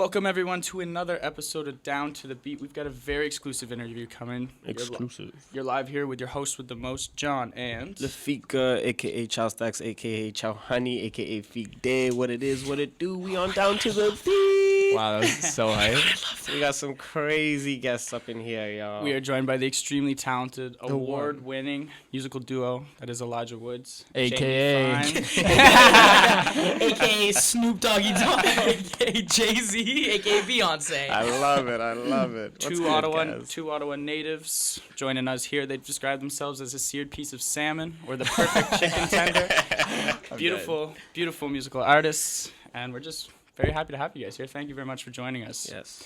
Welcome, everyone, to another episode of Down to the Beat. We've got a very exclusive interview coming. Exclusive. You're live here with your host with the most, John, and... Lafika, a.k.a. Chow Stacks, a.k.a. Chow Honey, a.k.a. Feek Day. What it is, what it do. We on Down to the Beat. Wow, that was so hype. We got some crazy guests up in here, y'all. We are joined by the extremely talented, award-winning musical duo that is Elijah Woods. A.K.A. AKA Snoop Doggy Dogg, AKA Jay-Z, AKA Beyonce. I love it. What's Two good, Ottawa natives joining us here. They've described themselves as a seared piece of salmon or the perfect chicken tender. Beautiful musical artists, and we're just very happy to have you guys here. Thank you very much for joining us. Yes.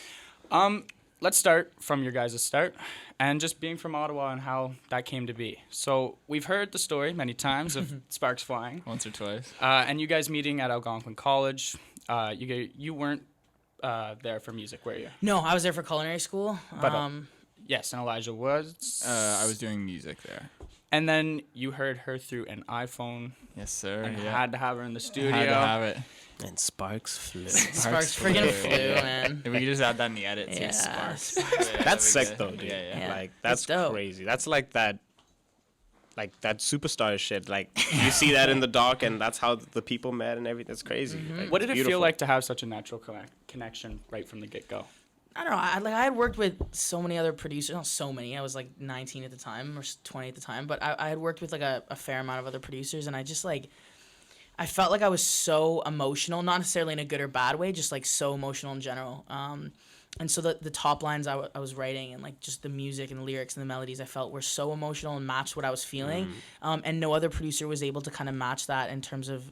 Let's start from your guys' start and just being from Ottawa and how that came to be. So we've heard the story many times of sparks flying. Once or twice. And you guys meeting at Algonquin College. You weren't there for music, were you? No, I was there for culinary school. But, yes, and Elijah was. I was doing music there. And then you heard her through an iPhone. Yes, sir. And yeah. had to have her in the studio. Had to have it. And Sparks flew. Sparks friggin' flew, man. If we could just add that in the edit, too. Yeah. Sparks. That's sick, though, dude. Yeah. Like, that's dope. crazy. That's like that superstar shit. Like, you see that in the doc, and that's how the people met and everything. That's crazy. Mm-hmm. Like, What did it beautiful. feel like to have such a natural connection right from the get-go? I don't know. I had worked with so many other producers. Not so many. I was like 19 at the time or 20 at the time. But I had worked with like a fair amount of other producers, and I just like... I felt like I was so emotional, not necessarily in a good or bad way, just like so emotional in general. And so the top lines I was writing and like just the music and the lyrics and the melodies I felt were so emotional and matched what I was feeling. And no other producer was able to kind of match that in terms of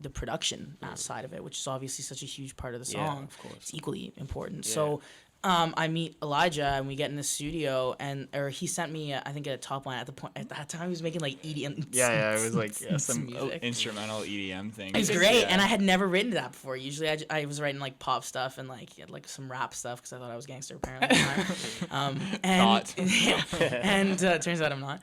the production side of it, which is obviously such a huge part of the song. Yeah, of course. It's equally important. Yeah. So I meet Elijah and we get in the studio or he sent me I think a top line at that time he was making like EDM. Yeah, it was like some music. instrumental EDM thing. It was great, and I had never written to that before. Usually, I was writing like pop stuff and like some rap stuff because I thought I was gangster apparently. At the time. And turns out I'm not.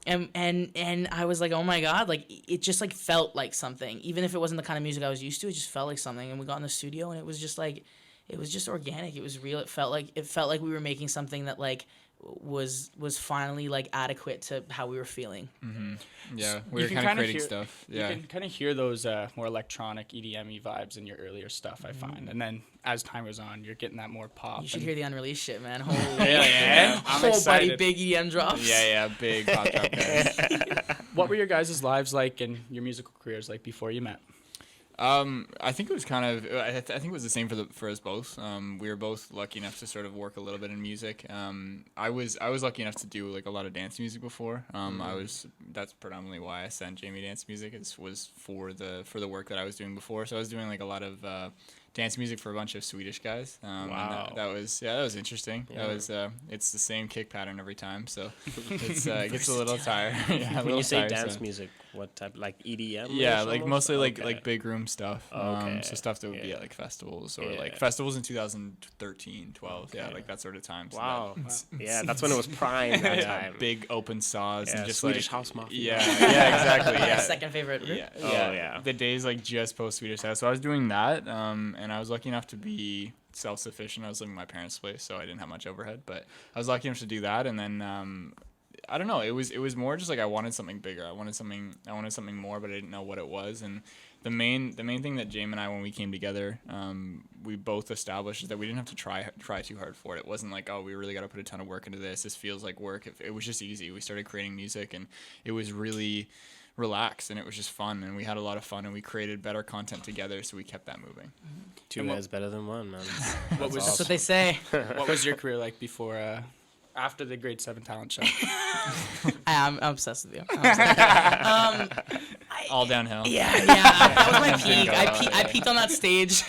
And I was like, oh my god, like it just like felt like something, even if it wasn't the kind of music I was used to. It just felt like something, and we got in the studio, and it was just like. It was just organic. It was real. It felt like we were making something that like was finally like adequate to how we were feeling. Mm-hmm. Yeah, we You were can kind of kinda creating hear- stuff. Yeah. You can kind of hear those more electronic EDM-y vibes in your earlier stuff, I find. And then as time goes on, you're getting that more pop. You should and- hear the unreleased shit, man. Holy Yeah. I'm whole buddy, excited. big EDM drops. Yeah, big pop drop guys. What were your guys' lives like and your musical careers like before you met? I think it was kind of. I think it was the same for us both. We were both lucky enough to sort of work a little bit in music. I was lucky enough to do like a lot of dance music before. That's predominantly why I sent Jamie dance music. Was for the work that I was doing before. So I was doing like a lot of dance music for a bunch of Swedish guys. Wow. And that was interesting. Yeah. That was it's the same kick pattern every time. So it gets a little tired. Yeah, When you say dance music, what type? Like EDM? Yeah, like almost? mostly Okay. like big room stuff. Okay. So stuff that would be Yeah. at like festivals or Yeah. like festivals in 2013, 12. Yeah, Okay. like that sort of time. So Wow. that- Yeah, that's when it was prime that time. Big open saws Yeah, and just Swedish like, House Mafia. Yeah, exactly. My Yeah. second favorite. Yeah. Oh, yeah. The days like just post Swedish House. So I was doing that, and I was lucky enough to be self-sufficient. I was living in my parents' place, so I didn't have much overhead. But I was lucky enough to do that, and then I don't know. It was more just like I wanted something bigger. I wanted something more, but I didn't know what it was. And the main thing that James and I, when we came together, we both established is that we didn't have to try too hard for it. It wasn't like, oh, we really got to put a ton of work into this. This feels like work. It was just easy. We started creating music, and it was really relaxed, and it was just fun, and we had a lot of fun, and we created better content together, so we kept that moving. Two guys better than one, man. That's what they say. What was your career like before, after the Grade 7 talent show? I'm obsessed with you. I'm obsessed. All downhill. Yeah. That was my peak. I peaked on that stage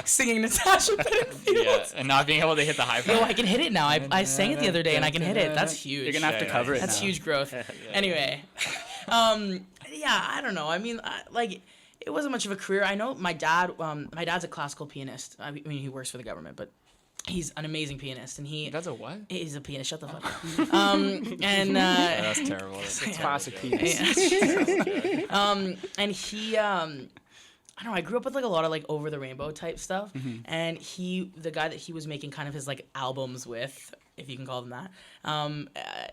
singing Natasha Bedingfield. Yeah, and not being able to hit the high Yo, five. I can hit it now. I sang it the other day and I can hit it. That's huge. You're going to have to cover it That's now. huge growth. Anyway, yeah, I don't know. I mean, it wasn't much of a career. I know my dad. My dad's a classical pianist. I mean, he works for the government, but he's an amazing pianist, and That's a what? he's a pianist. Shut the fuck up. And That's terrible. That's Classic piece. and he I don't know. I grew up with like a lot of like over the rainbow type stuff, and the guy that he was making kind of his like albums with, if you can call them that,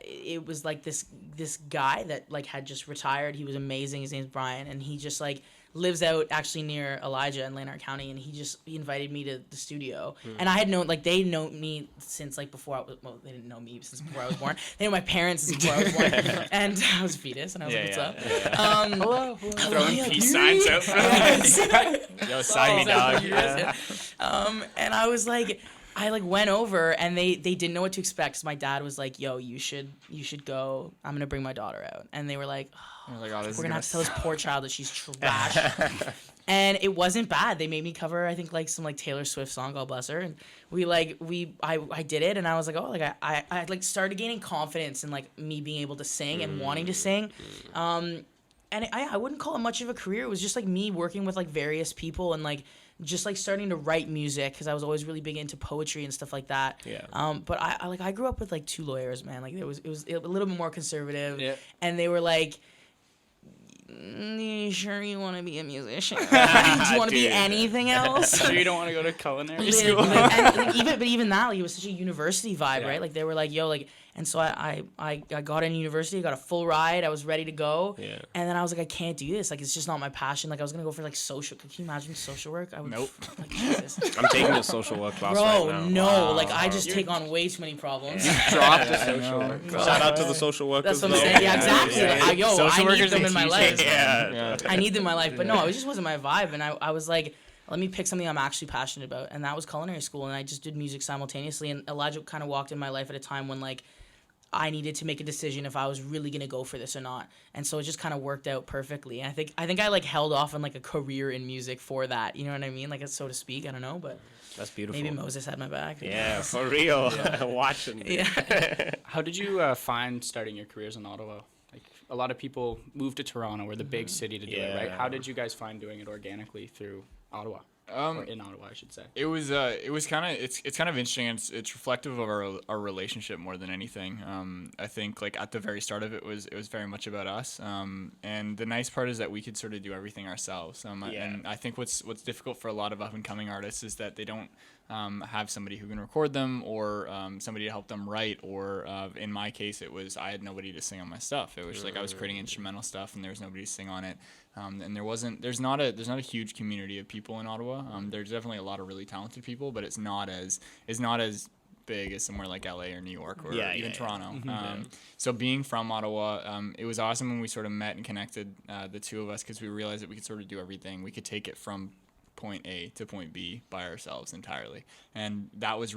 it was like this guy that like had just retired. He was amazing. His name's Brian, and he just like lives out actually near Elijah in Lanark County, and he invited me to the studio, and I had known like they know me since like before I was, well, they didn't know me since before I was born. They knew my parents since before I was born, and I was a fetus, and I was like, what's up? Hello. Throwing yeah, peace dude. signs out front. Yo, sign me, dog. Yeah. And I was like, I like went over and they didn't know what to expect. Cause my dad was like, yo, you should go. I'm going to bring my daughter out. And they were like, This we're is going to have to tell this poor child that she's trash. And it wasn't bad. They made me cover, I think, like some like Taylor Swift song, God bless her. And I did it, and I was like, oh, like I like started gaining confidence in like me being able to sing and wanting to sing. And I wouldn't call it much of a career. It was just like me working with like various people and like just like starting to write music, because I was always really big into poetry and stuff like that. Yeah. But I grew up with like two lawyers, man. Like it was a little bit more conservative. Yeah. And they were like, you sure you want to be a musician? Do you want to be anything else? Sure you don't want to go to culinary Yeah, school? but even that, like, it was such a university vibe, right? Like they were like, yo, like, and so I got in university, got a full ride, I was ready to go, Yeah. and then I was like, I can't do this, like it's just not my passion. Like I was gonna go for like social. Can you imagine social work? I would. Nope. Like Jesus. I'm taking a social work class Bro, right now. no, Wow. like I just take on way too many problems. Drop the social work. Shout out to the social workers. That's what I'm though. saying. Yeah, exactly. Yeah. Like, yo, Social I need workers them and in my teachers, life. Yeah. I need them in my life. But no, it just wasn't my vibe. And I was like, let me pick something I'm actually passionate about. And that was culinary school. And I just did music simultaneously. And Elijah kind of walked in my life at a time when, like, I needed to make a decision if I was really going to go for this or not. And so it just kind of worked out perfectly. And I think I, like, held off on, like, a career in music for that. You know what I mean? Like, so to speak. I don't know. But That's beautiful. maybe Moses had my back. Yeah, for real. Watching. Yeah. How did you find starting your careers in Ottawa? Like a lot of people move to Toronto or the big city to do it, right? Yeah. How did you guys find doing it organically through Ottawa? Or in Ottawa, I should say. It was kind of it's kind of interesting. It's reflective of our relationship more than anything. I think like at the very start of it was very much about us. And the nice part is that we could sort of do everything ourselves. And I think what's difficult for a lot of up and coming artists is that they don't have somebody who can record them or somebody to help them write. Or in my case, it was I had nobody to sing on my stuff. It was like I was creating instrumental stuff and there was nobody to sing on it. And there's not a huge community of people in Ottawa. There's definitely a lot of really talented people, but it's not as big as somewhere like LA or New York or even Toronto. So being from Ottawa, it was awesome when we sort of met and connected, the two of us, because we realized that we could sort of do everything. We could take it from point A to point B by ourselves entirely, and that was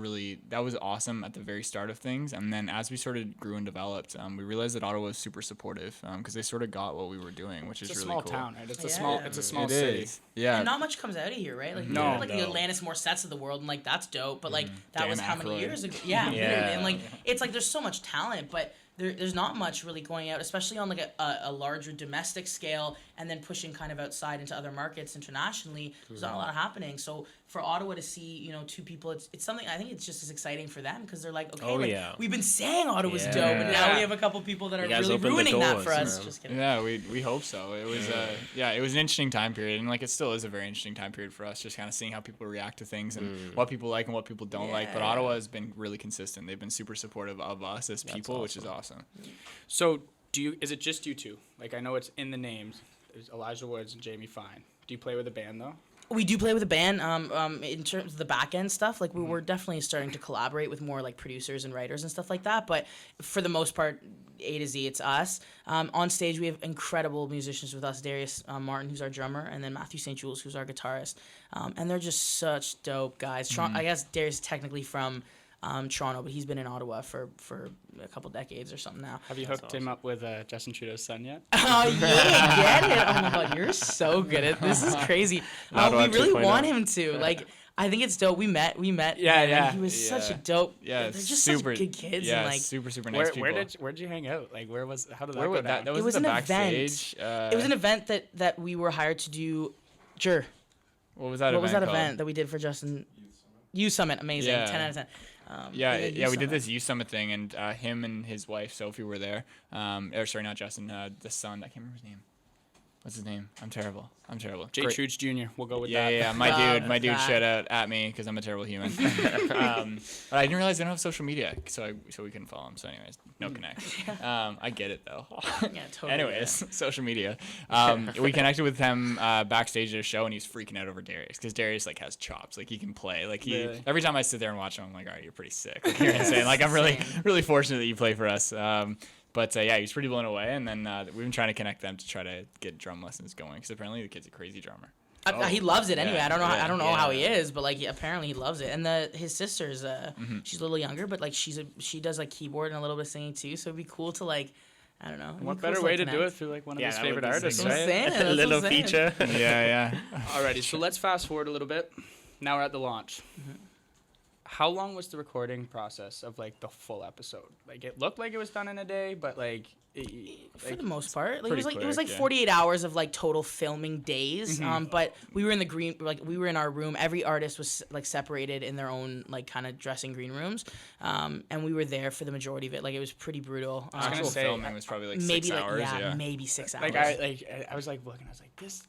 awesome at the very start of things. And then as we sort of grew and developed, we realized that Ottawa was super supportive because they sort of got what we were doing, which is It's a really small cool. town, right? It's a Yeah. small It city. is. Yeah. And not much comes out of here, right? Like, No. like the Atlantis more sets of the world, and like that's dope. But like that Dan was how many Aykroyd. years ago? Yeah, Yeah. literally. And like it's like there's so much talent, but there's not much really going out, especially on like a larger domestic scale, and then pushing kind of outside into other markets internationally. There's not a lot happening. So for Ottawa to see, two people, it's something. I think it's just as exciting for them because they're like, okay, Oh, like, yeah. we've been saying Ottawa's Yeah. dope, and now Yeah. we have a couple people that are You guys really opened the ruining that doors, for us. man. Just kidding. Yeah, we hope so. It was it was an interesting time period, and like it still is a very interesting time period for us, just kind of seeing how people react to things and what people like and what people don't like. But Yeah. Ottawa has been really consistent. They've been super supportive of us as people, which is awesome. So is it just you two? Like I know it's in the names. There's Elijah Woods and Jamie Fine. Do you play with a band though? We do play with a band. In terms of the back end stuff, like we were definitely starting to collaborate with more like producers and writers and stuff like that. But for the most part, A to Z, it's us. On stage, we have incredible musicians with us. Darius Martin, who's our drummer, and then Matthew St. Jules, who's our guitarist. And they're just such dope guys. I guess Darius is technically from Toronto, but he's been in Ottawa for a couple decades or something now. Have you hooked him up with Justin Trudeau's son yet? Oh yeah, get it! Oh my god, you're so good at this. Is crazy. We Ottawa really 2.0. want him to. Like, I think it's dope. We met. Yeah, and yeah. He was such a Yeah. dope. Yeah, They're it's just super such good kids. Yeah, and like, super nice people. Where'd you hang out? Like how did that Where go was down? that? Was it was the an backstage. event. It was an event that we were hired to do. Sure. What was that? What was that called? event that we did for Justin? Youth Summit. Amazing. Yeah. 10 out of 10. Yeah, Youth we did Summit. this youth summit thing, and him and his wife Sophie were there. Or sorry, not Justin. The son. I can't remember his name. What's his name? I'm terrible. Jay Truge Jr. We'll go with Yeah, that. yeah, my dude shut out at me because I'm a terrible human. But I didn't realize they don't have social media, so we couldn't follow him. So anyways, no connect. I get it though. Yeah, totally. Anyways, social media. We connected with him backstage at a show, and he's freaking out over Darius because Darius like has chops, like he can play. Like Really? every time I sit there and watch him, I'm like, all right, you're pretty sick. Like, you're insane. Like I'm really fortunate that you play for us. But yeah, he was pretty blown away, and then we've been trying to connect them to try to get drum lessons going because apparently the kid's a crazy drummer. He loves it anyway. Yeah, I don't know how he yeah. is, but like apparently he loves it. And his sister's she's a little younger, but like she does like keyboard and a little bit of singing too. So it'd be cool to like, I don't know. it'd be What cool better to, way like, to do connect. it through like one of Yeah, his that would favorite be artists, sick. That's what I'm right? saying, that's A what little I'm saying. feature. Yeah. Alrighty, so let's fast forward a little bit. Now we're at the launch. Mm-hmm. How long was the recording process of like the full episode? Like it looked like it was done in a day, but like For the most part, like, pretty it was like quick, yeah. 48 hours of like total filming days. Mm-hmm. But we were in we were in our room. Every artist was like separated in their own like kind of dressing green rooms, and we were there for the majority of it. Like it was pretty brutal. was gonna Actual say, filming was probably like maybe 6 like hours. Yeah. maybe 6 hours. I was like looking, I was like, this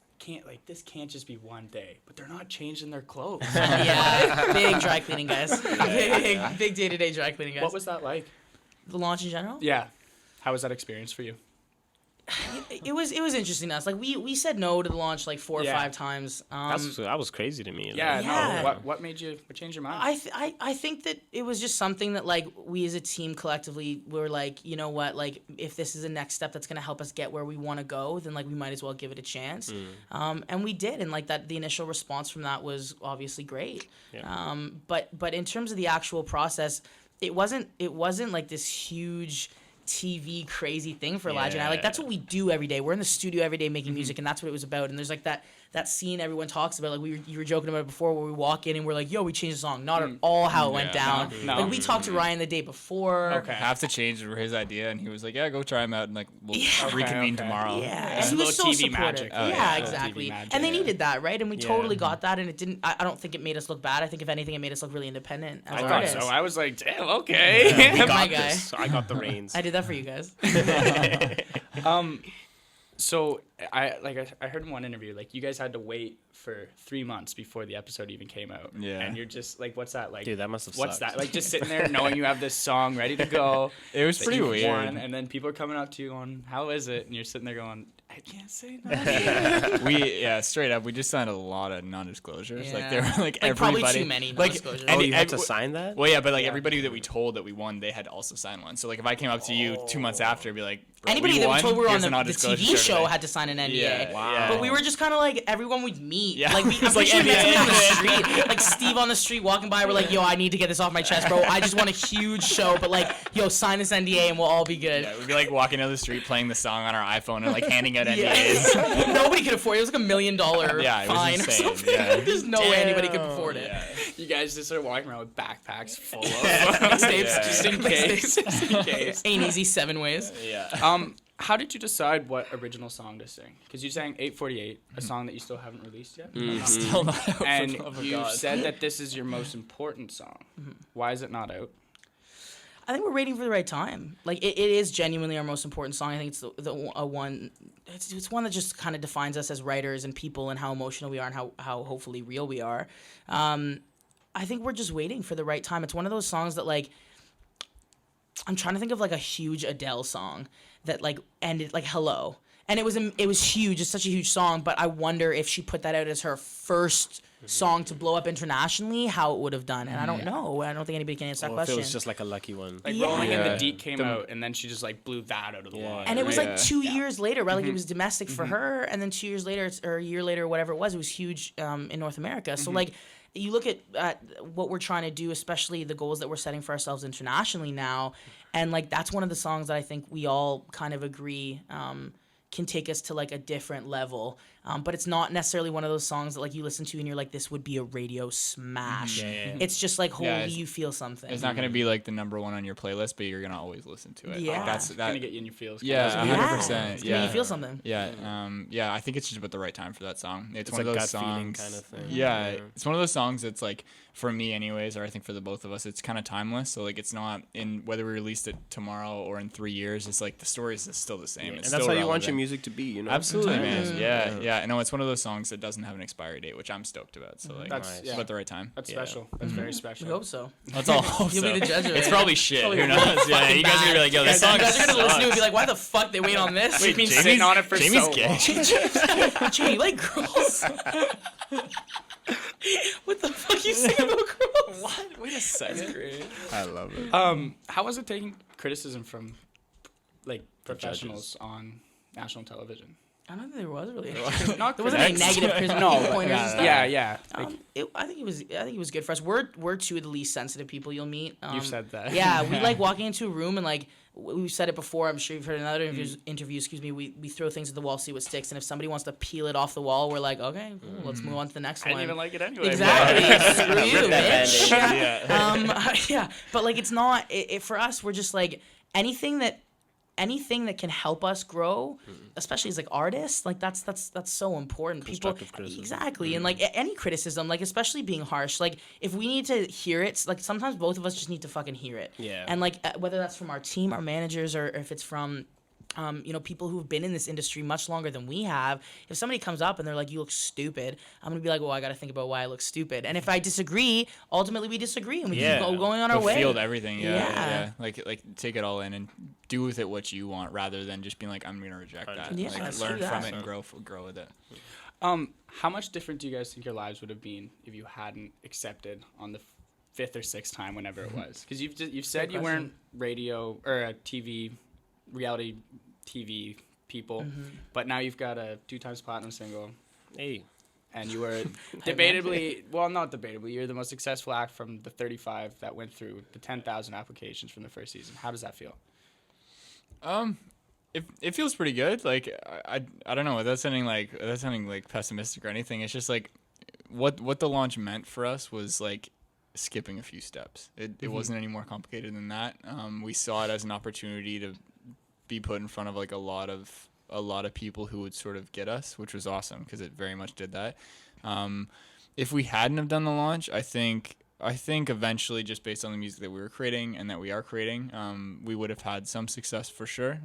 can't just be one day, but they're not changing their clothes. Yeah, big dry cleaning guys. Big day-to-day dry cleaning guys. What was that like? the launch in general? Yeah. How was that experience for you? It was interesting to us. Like we said no to the launch like 4 or Yeah. 5 times. That was crazy to me. Like, Yeah, Yeah. no. What changed your mind? I think that it was just something that like we as a team collectively were like, you know what, like if this is the next step that's gonna help us get where we want to go, then like we might as well give it a chance. And we did, and like that the initial response from that was obviously great. Yeah. But in terms of the actual process, it wasn't like this huge TV crazy thing for Elijah and I. Like that's what we do every day. We're in the studio every day making music, and that's what it was about. And there's like that scene everyone talks about. Like you were joking about it before, where we walk in and we're like, "Yo, we changed the song." Not at all how it went down. No. Like we talked to Ryan the day before. Okay. Have to change his idea, and he was like, "Yeah, go try him out, and like we'll reconvene okay. tomorrow." Yeah, It's and a he was little so TV supportive. magic. Oh, yeah, yeah. exactly. TV magic, And they yeah. needed that, right? And we Yeah. totally got that, and it didn't. I don't think it made us look bad. I think if anything, it made us look really independent as I thought artists. so. I was like, damn, okay. We My got guy. this. I got the reins. I did that for you guys. So I heard in one interview, like you guys had to wait for 3 months before the episode even came out. Yeah. And you're just like, what's that like? Dude, that must have What's sucked. that like? Just sitting there knowing you have this song ready to go. It was that pretty you've weird. won, and then people are coming up to you going, "How is it?" And you're sitting there going, "I can't say nothing." Straight up, we just signed a lot of non-disclosures. Like Yeah. they were like Like, everybody, probably too many like non-disclosures. Oh, any- you had to ev- sign that? Well, yeah, but like everybody that we told that we won, they had to also sign one. So like if I came up to you 2 months after, I'd be like, "Bro, Anybody we that we won. told we were on Here's the a non-disclosure TV shirt show today." had to sign an NDA. Yeah, Wow. yeah. But we were just kind of like everyone we'd meet. Yeah. Like It's we like met somebody on the NBA. street, like Steve on the street walking by. We're like, "Yo, I need to get this off my chest, bro. I just want a huge show, but like, yo, sign this NDA and we'll all be good." Yeah, we'd be like walking down the street playing the song on our iPhone and like handing out Yeah. NDAs. Nobody could afford it. It was like $1 million Yeah, it was fine or insane. something. Yeah. There's no way anybody could afford it. Yeah. You guys just started walking around with backpacks full of Mixtapes, Yeah. just in case. Just in case. Ain't easy 7 ways. Yeah. How did you decide what original song to sing? Because you sang 848, a song that you still haven't released yet. Still not out, for And the love of you God. said that this is your most important song. Why is it not out? I think we're waiting for the right time. Like it is genuinely our most important song. I think it's the one. It's one that just kind of defines us as writers and people and how emotional we are and how hopefully real we are. I think we're just waiting for the right time. It's one of those songs that like I'm trying to think of like a huge Adele song that like ended like Hello. And it was huge. It's such a huge song, but I wonder if she put that out as her first song to blow up internationally, how it would have done. And I don't know. I don't think anybody can answer that Or if question. it was just like a lucky one. Like Yeah. Rolling in the Yeah. Deep came out, and then she just like blew that out of the Yeah. water. And it was right? like 2 years later, right? Like it was domestic for her, and then 2 years later, or a year later, or whatever it was huge in North America. So like, you look at what we're trying to do, especially the goals that we're setting for ourselves internationally now, and like that's one of the songs that I think we all kind of agree can take us to like a different level. but it's not necessarily one of those songs that like you listen to and you're like, this would be a radio smash. It's just like, holy, you feel something. It's not going to be like the number one on your playlist, but you're going to always listen to it. Yeah. Like, that's Gonna get you in your feels. Yeah, Yeah. 100%. It's gonna make you feel something. Yeah. I think it's just about the right time for that song. It's one a of those gut songs. feeling kind of thing. Yeah, it's one of those songs that's like, for me anyways, or I think for the both of us, it's kind of timeless. So like, it's not in whether we released it tomorrow or in 3 years. It's like the story is still the same. And It's that's still how you want relevant. your music to be, you know? Absolutely, man. Timeless. Yeah. No, it's one of those songs that doesn't have an expiry date, which I'm stoked about. So like, That's- it's yeah. about the right time. That's special. That's very special. We hope so. That's all. I hope You'll so. be the judge of It's it. probably shit. Probably Who really knows? Yeah, fucking you guys are gonna be like, yo, this You song guys are gonna listen to it and sucks. be like, why the fuck they wait on this? We've been sitting on it for Jamie's so gay. long. Jamie, you like girls? What the fuck you saying about girls? What? Wait a second. I love it. How was it taking criticism from like professionals on national television? I don't think there was really. Not There wasn't any critics. negative criticism. No, pointers and stuff. yeah. Like, I think it was good for us. We're two of the least sensitive people you'll meet. you've said that. Yeah, we like walking into a room and like we've said it before. I'm sure you've heard in other interviews. Excuse me. We throw things at the wall, see what sticks, and if somebody wants to peel it off the wall, we're like, okay, cool, let's move on to the next I one. didn't even like it anyway. Exactly. Screw you, Rip that bitch. Band-Aid. Yeah. Yeah, but like it's not. For us, we're just like anything that can help us grow, especially as like artists, like that's so important. Constructive criticism. Exactly, and like any criticism, like especially being harsh, like if we need to hear it, like sometimes both of us just need to fucking hear it. Yeah. And like whether that's from our team, our managers, or if it's from people who've been in this industry much longer than we have, if somebody comes up and they're like, you look stupid, I'm going to be like, well, I got to think about why I look stupid. And if I disagree, ultimately we disagree and we keep going on our way. Field everything, Yeah. yeah. Like take it all in and do with it what you want rather than just being like, I'm going to reject that. Yeah, like, let's learn do from that. it and grow with it. How much different do you guys think your lives would have been if you hadn't accepted on the fifth or sixth time, whenever it was? Because you've said Good you question. weren't radio or reality TV people, but now you've got a 2-time platinum single, Hey. and you were debatably, well, not debatably, you're the most successful act from the 35 that went through the 10,000 applications from the first season. How does that feel? It feels pretty good. Like I don't know. Without sounding like pessimistic or anything, it's just like what the launch meant for us was like skipping a few steps. It wasn't any more complicated than that. We saw it as an opportunity to be put in front of like a lot of people who would sort of get us, which was awesome because it very much did that. If we hadn't have done the launch, I think eventually, just based on the music that we were creating and that we are creating, we would have had some success for sure.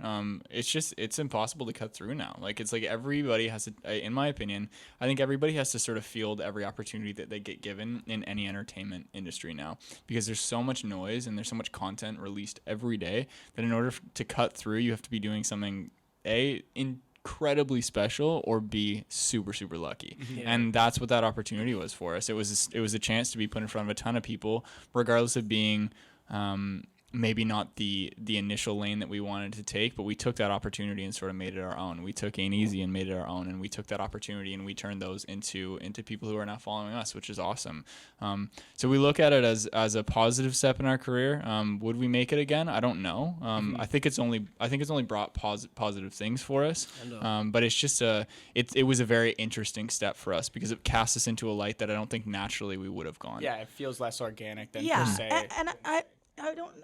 It's impossible to cut through now. Like it's like everybody has to, in my opinion, I think everybody has to sort of field every opportunity that they get given in any entertainment industry now, because there's so much noise and there's so much content released every day that in order to cut through, you have to be doing something incredibly special or be super lucky. And that's what that opportunity was for us. It was a chance to be put in front of a ton of people, regardless of being maybe not the initial lane that we wanted to take, but we took that opportunity and sort of made it our own. We took Ain't Easy and made it our own, and we took that opportunity and we turned those into people who are now following us, which is awesome. So we look at it as a positive step in our career. Would we make it again? I don't know. I think it's only brought positive things for us. But it's just it was a very interesting step for us because it cast us into a light that I don't think naturally we would have gone. Yeah, it feels less organic than Yeah, per se. and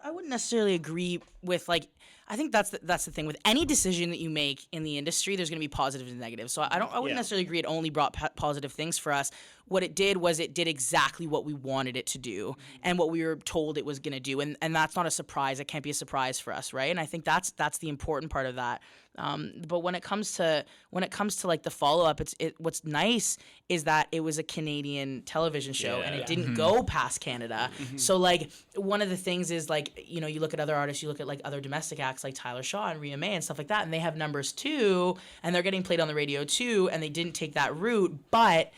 I wouldn't necessarily agree with like. I think that's the thing with any decision that you make in the industry. There's going to be positives and negatives. So I wouldn't necessarily agree. It only brought positive things for us. What it did was it did exactly what we wanted it to do and what we were told it was going to do. And that's not a surprise. It can't be a surprise for us, right? And I think that's the important part of that. But when it comes to like the follow up, what's nice is that it was a Canadian television show and it didn't go past Canada. So like one of the things is like, you look at other artists, you look at like other domestic acts like Tyler Shaw and Rhea May and stuff like that, and they have numbers too, and they're getting played on the radio too, and they didn't take that route, but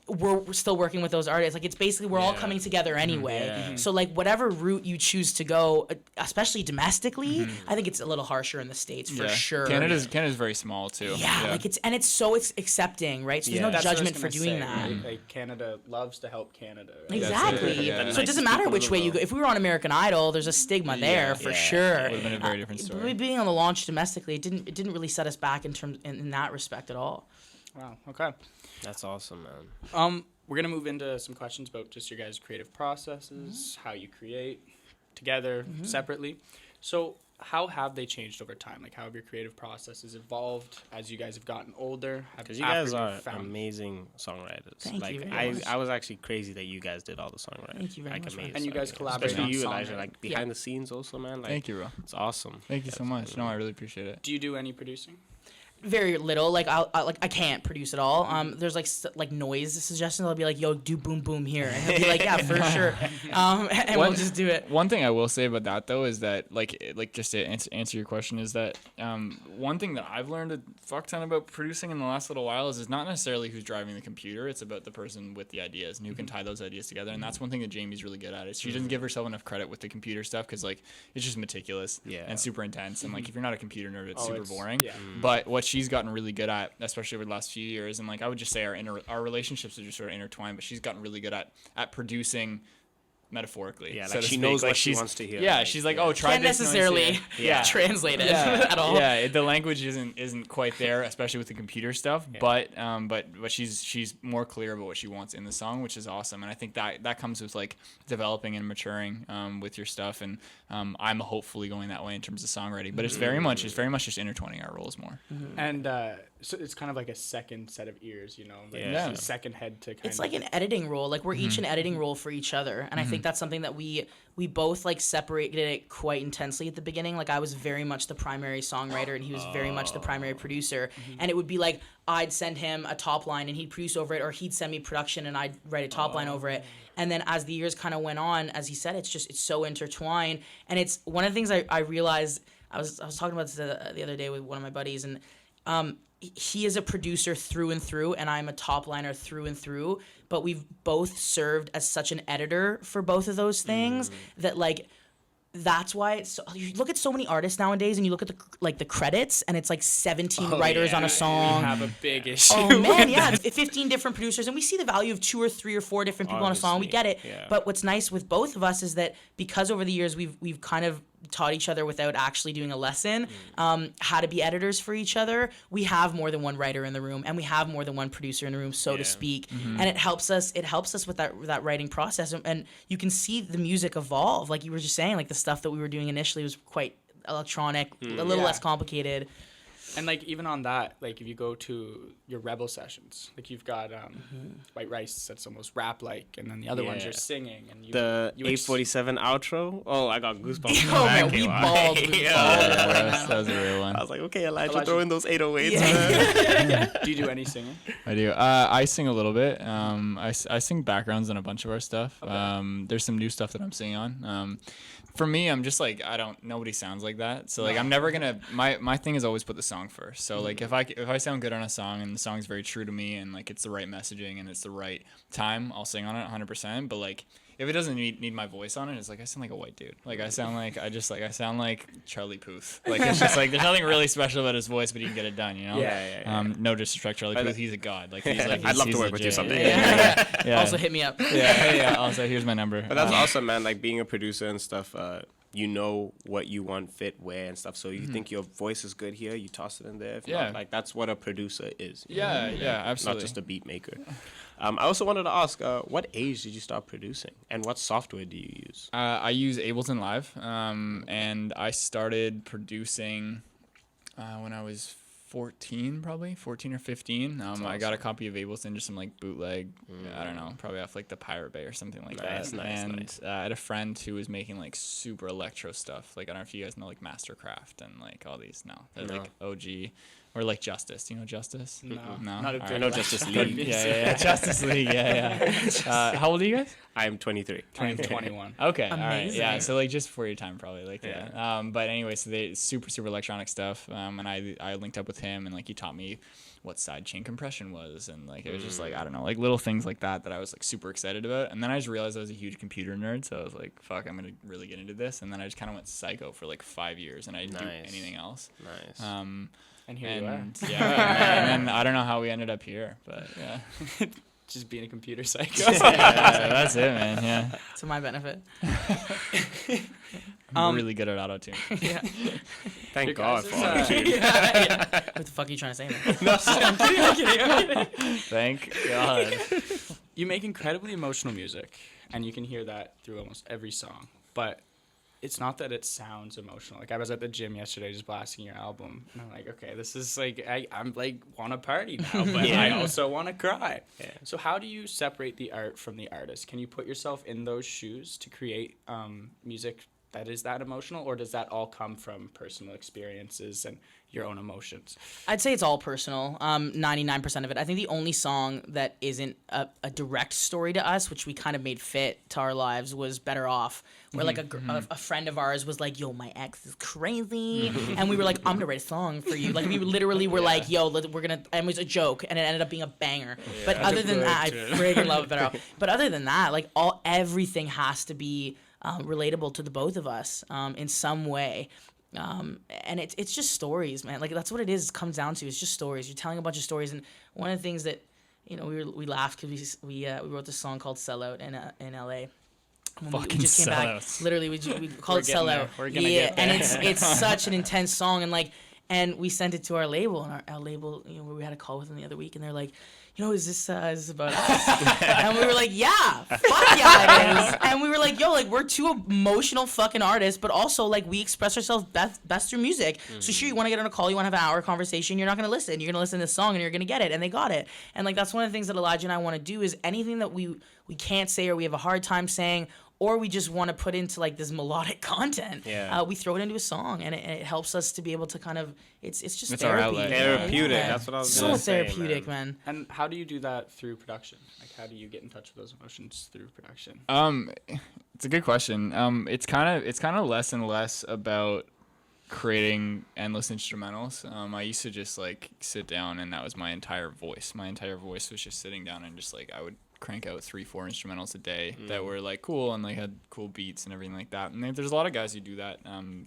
we're still working with those artists. Like it's basically we're all coming together anyway. So like whatever route you choose to go, especially domestically, I think it's a little harsher in the States for sure. Canada's very small too. Yeah, like it's so accepting, right? So there's no That's what I was judgment for gonna doing say, that. right? Like Canada loves to help Canada. Right? Exactly. Yeah. So it doesn't matter which way you go. If we were on American Idol, there's a stigma there for sure. It would have been a very different story. Being on the launch domestically, it didn't really set us back in that respect at all. Wow. Okay. That's awesome, man. We're gonna move into some questions about just your guys' creative processes, how you create together, separately. So, how have they changed over time? Like, how have your creative processes evolved as you guys have gotten older? Because you guys are amazing songwriters. Thank like, you very much. I was actually crazy that you guys did all the songwriting. Thank you very like, much, amazing. And you guys collaborate Especially on you, songwriting. Elijah, like behind the scenes also, man. Like, Thank you, bro. It's awesome. Thank you so much. No, I really appreciate it. Do you do any producing? Very little. Like I can't produce at all. There's like noise suggestions. I'll be like, yo, do boom boom here, and he'll be like, yeah, for sure. And we'll just do it. One thing I will say about that though is that like just to answer your question is that one thing that I've learned a fuck ton about producing in the last little while is it's not necessarily who's driving the computer. It's about the person with the ideas and who can tie those ideas together. And that's one thing that Jamie's really good at. Is she doesn't give herself enough credit with the computer stuff because like it's just meticulous and super intense. And like if you're not a computer nerd, it's super boring. Yeah. But what she's gotten really good at, especially over the last few years, and like I would just say our relationships are just sort of intertwined, but she's gotten really good at producing metaphorically. Yeah, so like to she speak. knows like what she wants to hear. Yeah, she's like, oh, try Can't this. necessarily translate it at all. Yeah, the language isn't quite there, especially with the computer stuff. Yeah. But she's more clear about what she wants in the song, which is awesome. And I think that comes with like developing and maturing with your stuff. And I'm hopefully going that way in terms of songwriting. But it's very much just intertwining our roles more. And so it's kind of like a second set of ears, you know, like a second head to kind It's of. like an editing role. Like we're each an editing role for each other, and I think that's something that we both like separated it quite intensely at the beginning. Like I was very much the primary songwriter, and he was very much the primary producer. And it would be like I'd send him a top line, and he'd produce over it, or he'd send me production, and I'd write a top line over it. And then as the years kind of went on, as he said, it's so intertwined. And it's one of the things I realized. I was talking about this the other day with one of my buddies, and he is a producer through and through, and I'm a top liner through and through, but we've both served as such an editor for both of those things that like that's why you look at so many artists nowadays and you look at the credits and it's like 17 writers on a song. We have a big issue. Oh man, yeah, it's 15 different producers, and we see the value of 2 or 3 or 4 different people on a song. We get it. Yeah. But what's nice with both of us is that because over the years we've kind of taught each other without actually doing a lesson how to be editors for each other. We have more than one writer in the room, and we have more than one producer in the room, so to speak. And it helps us with that writing process, and you can see the music evolve. Like you were just saying, like the stuff that we were doing initially was quite electronic, a little less complicated. And like even on that, like if you go to your Rebel sessions, like you've got White Rice that's almost rap like, and then the other ones you're singing, and the 847 outro. Oh, I got goosebumps. Oh man, we balled. That was a real one. I was like, okay, Elijah, throw in those 808s. Man. Do you do any singing? I do. I sing a little bit. I sing backgrounds on a bunch of our stuff. Okay. There's some new stuff that I'm singing on. For me, I'm just like nobody sounds like that. So like I'm never gonna. My thing is always put the song first. So like if I sound good on a song and the song's very true to me and like it's the right messaging and it's the right time, I'll sing on it 100%. But like if it doesn't need my voice on it, it's like I sound like a white dude. Like I sound like Charlie Puth. Like it's just like there's nothing really special about his voice, but he can get it done. You know. Yeah. No disrespect, Charlie Puth. He's a god. Like he's like. I'd love he's to work with you legit. someday. Yeah. Also hit me up. Yeah. Also, here's my number. But that's awesome, man. Like being a producer and stuff. You know what you want fit where and stuff. So you think your voice is good here, you toss it in there. If not, like that's what a producer is. Yeah, absolutely. Not just a beat maker. I also wanted to ask, what age did you start producing, and what software do you use? I use Ableton Live, and I started producing when I was 14 or 15. I got a copy of Ableton, just some like bootleg, I don't know, probably off like the Pirate Bay or something like that. Nice. I had a friend who was making like super electro stuff. Like I don't know if you guys know like Mastercraft and like all these. They're like OG. Or like Justice. Do you know Justice? No. Not a I know Justice League. Yeah. Justice League. Yeah. How old are you guys? I'm 23. I'm 21. Okay. Amazing. All right. Yeah. So like just before your time, probably. Like yeah. But anyway, so they super electronic stuff. And I linked up with him, and like he taught me what sidechain compression was, and like it was just like I don't know, like little things like that I was like super excited about. And then I just realized I was a huge computer nerd, so I was like, fuck, I'm gonna really get into this. And then I just kind of went psycho for like 5 years, and I didn't do anything else. Nice. And here you are. Yeah, and then I don't know how we ended up here, but yeah. just being a computer psycho. That's it, man. Yeah. To my benefit. I'm really good at auto-tune. Yeah. Thank Your God guys' for is, Yeah. What the fuck are you trying to say, man? No, I'm kidding. Thank God. You make incredibly emotional music, and you can hear that through almost every song. But it's not that it sounds emotional. Like, I was at the gym yesterday just blasting your album, and I'm like, okay, this is like, I'm like, want to party now, but I also want to cry. Yeah. So how do you separate the art from the artist? Can you put yourself in those shoes to create music that is that emotional, or does that all come from personal experiences and your own emotions? I'd say it's all personal. 99% of it. I think the only song that isn't a direct story to us, which we kind of made fit to our lives, was Better Off, where like a friend of ours was like, yo, my ex is crazy. And we were like, I'm going to write a song for you. Like, we literally were like, yo, we're going to, and it was a joke, and it ended up being a banger. But other than that, I friggin' love Better Off. But other than that, like, everything has to be relatable to the both of us in some way. And it's just stories, man. Like, that's what it is. It comes down to. It's just stories. You're telling a bunch of stories. And one of the things that, you know, we laughed because we wrote this song called "Sellout" in LA. When we just came back. Literally, we called it "Sellout." We're gonna get there. And it's such an intense song, and we sent it to our label, and our label, you know, we had a call with them the other week, and they're like, you know, is this about us? And we were like, yeah, fuck yeah, it is. And we were like, yo, like, we're two emotional fucking artists, but also, like, we express ourselves best through music. So sure, you want to get on a call, you want to have an hour conversation, you're not going to listen. You're going to listen to this song, and you're going to get it. And they got it. And, like, that's one of the things that Elijah and I want to do is anything that we can't say or we have a hard time saying, or we just want to put into, like, this melodic content. Yeah. We throw it into a song, and it helps us to be able to kind of, it's just It's our therapy. outlet. Therapeutic. Yeah. That's what I was So gonna say, therapeutic, man. And how do you do that through production? Like, how do you get in touch with those emotions through production? It's a good question. It's kind of less and less about creating endless instrumentals. I used to just like sit down, and that was my entire voice. My entire voice was just sitting down, and just like I would crank out 3-4 instrumentals a day that were like cool and like had cool beats and everything like that. And there's a lot of guys who do that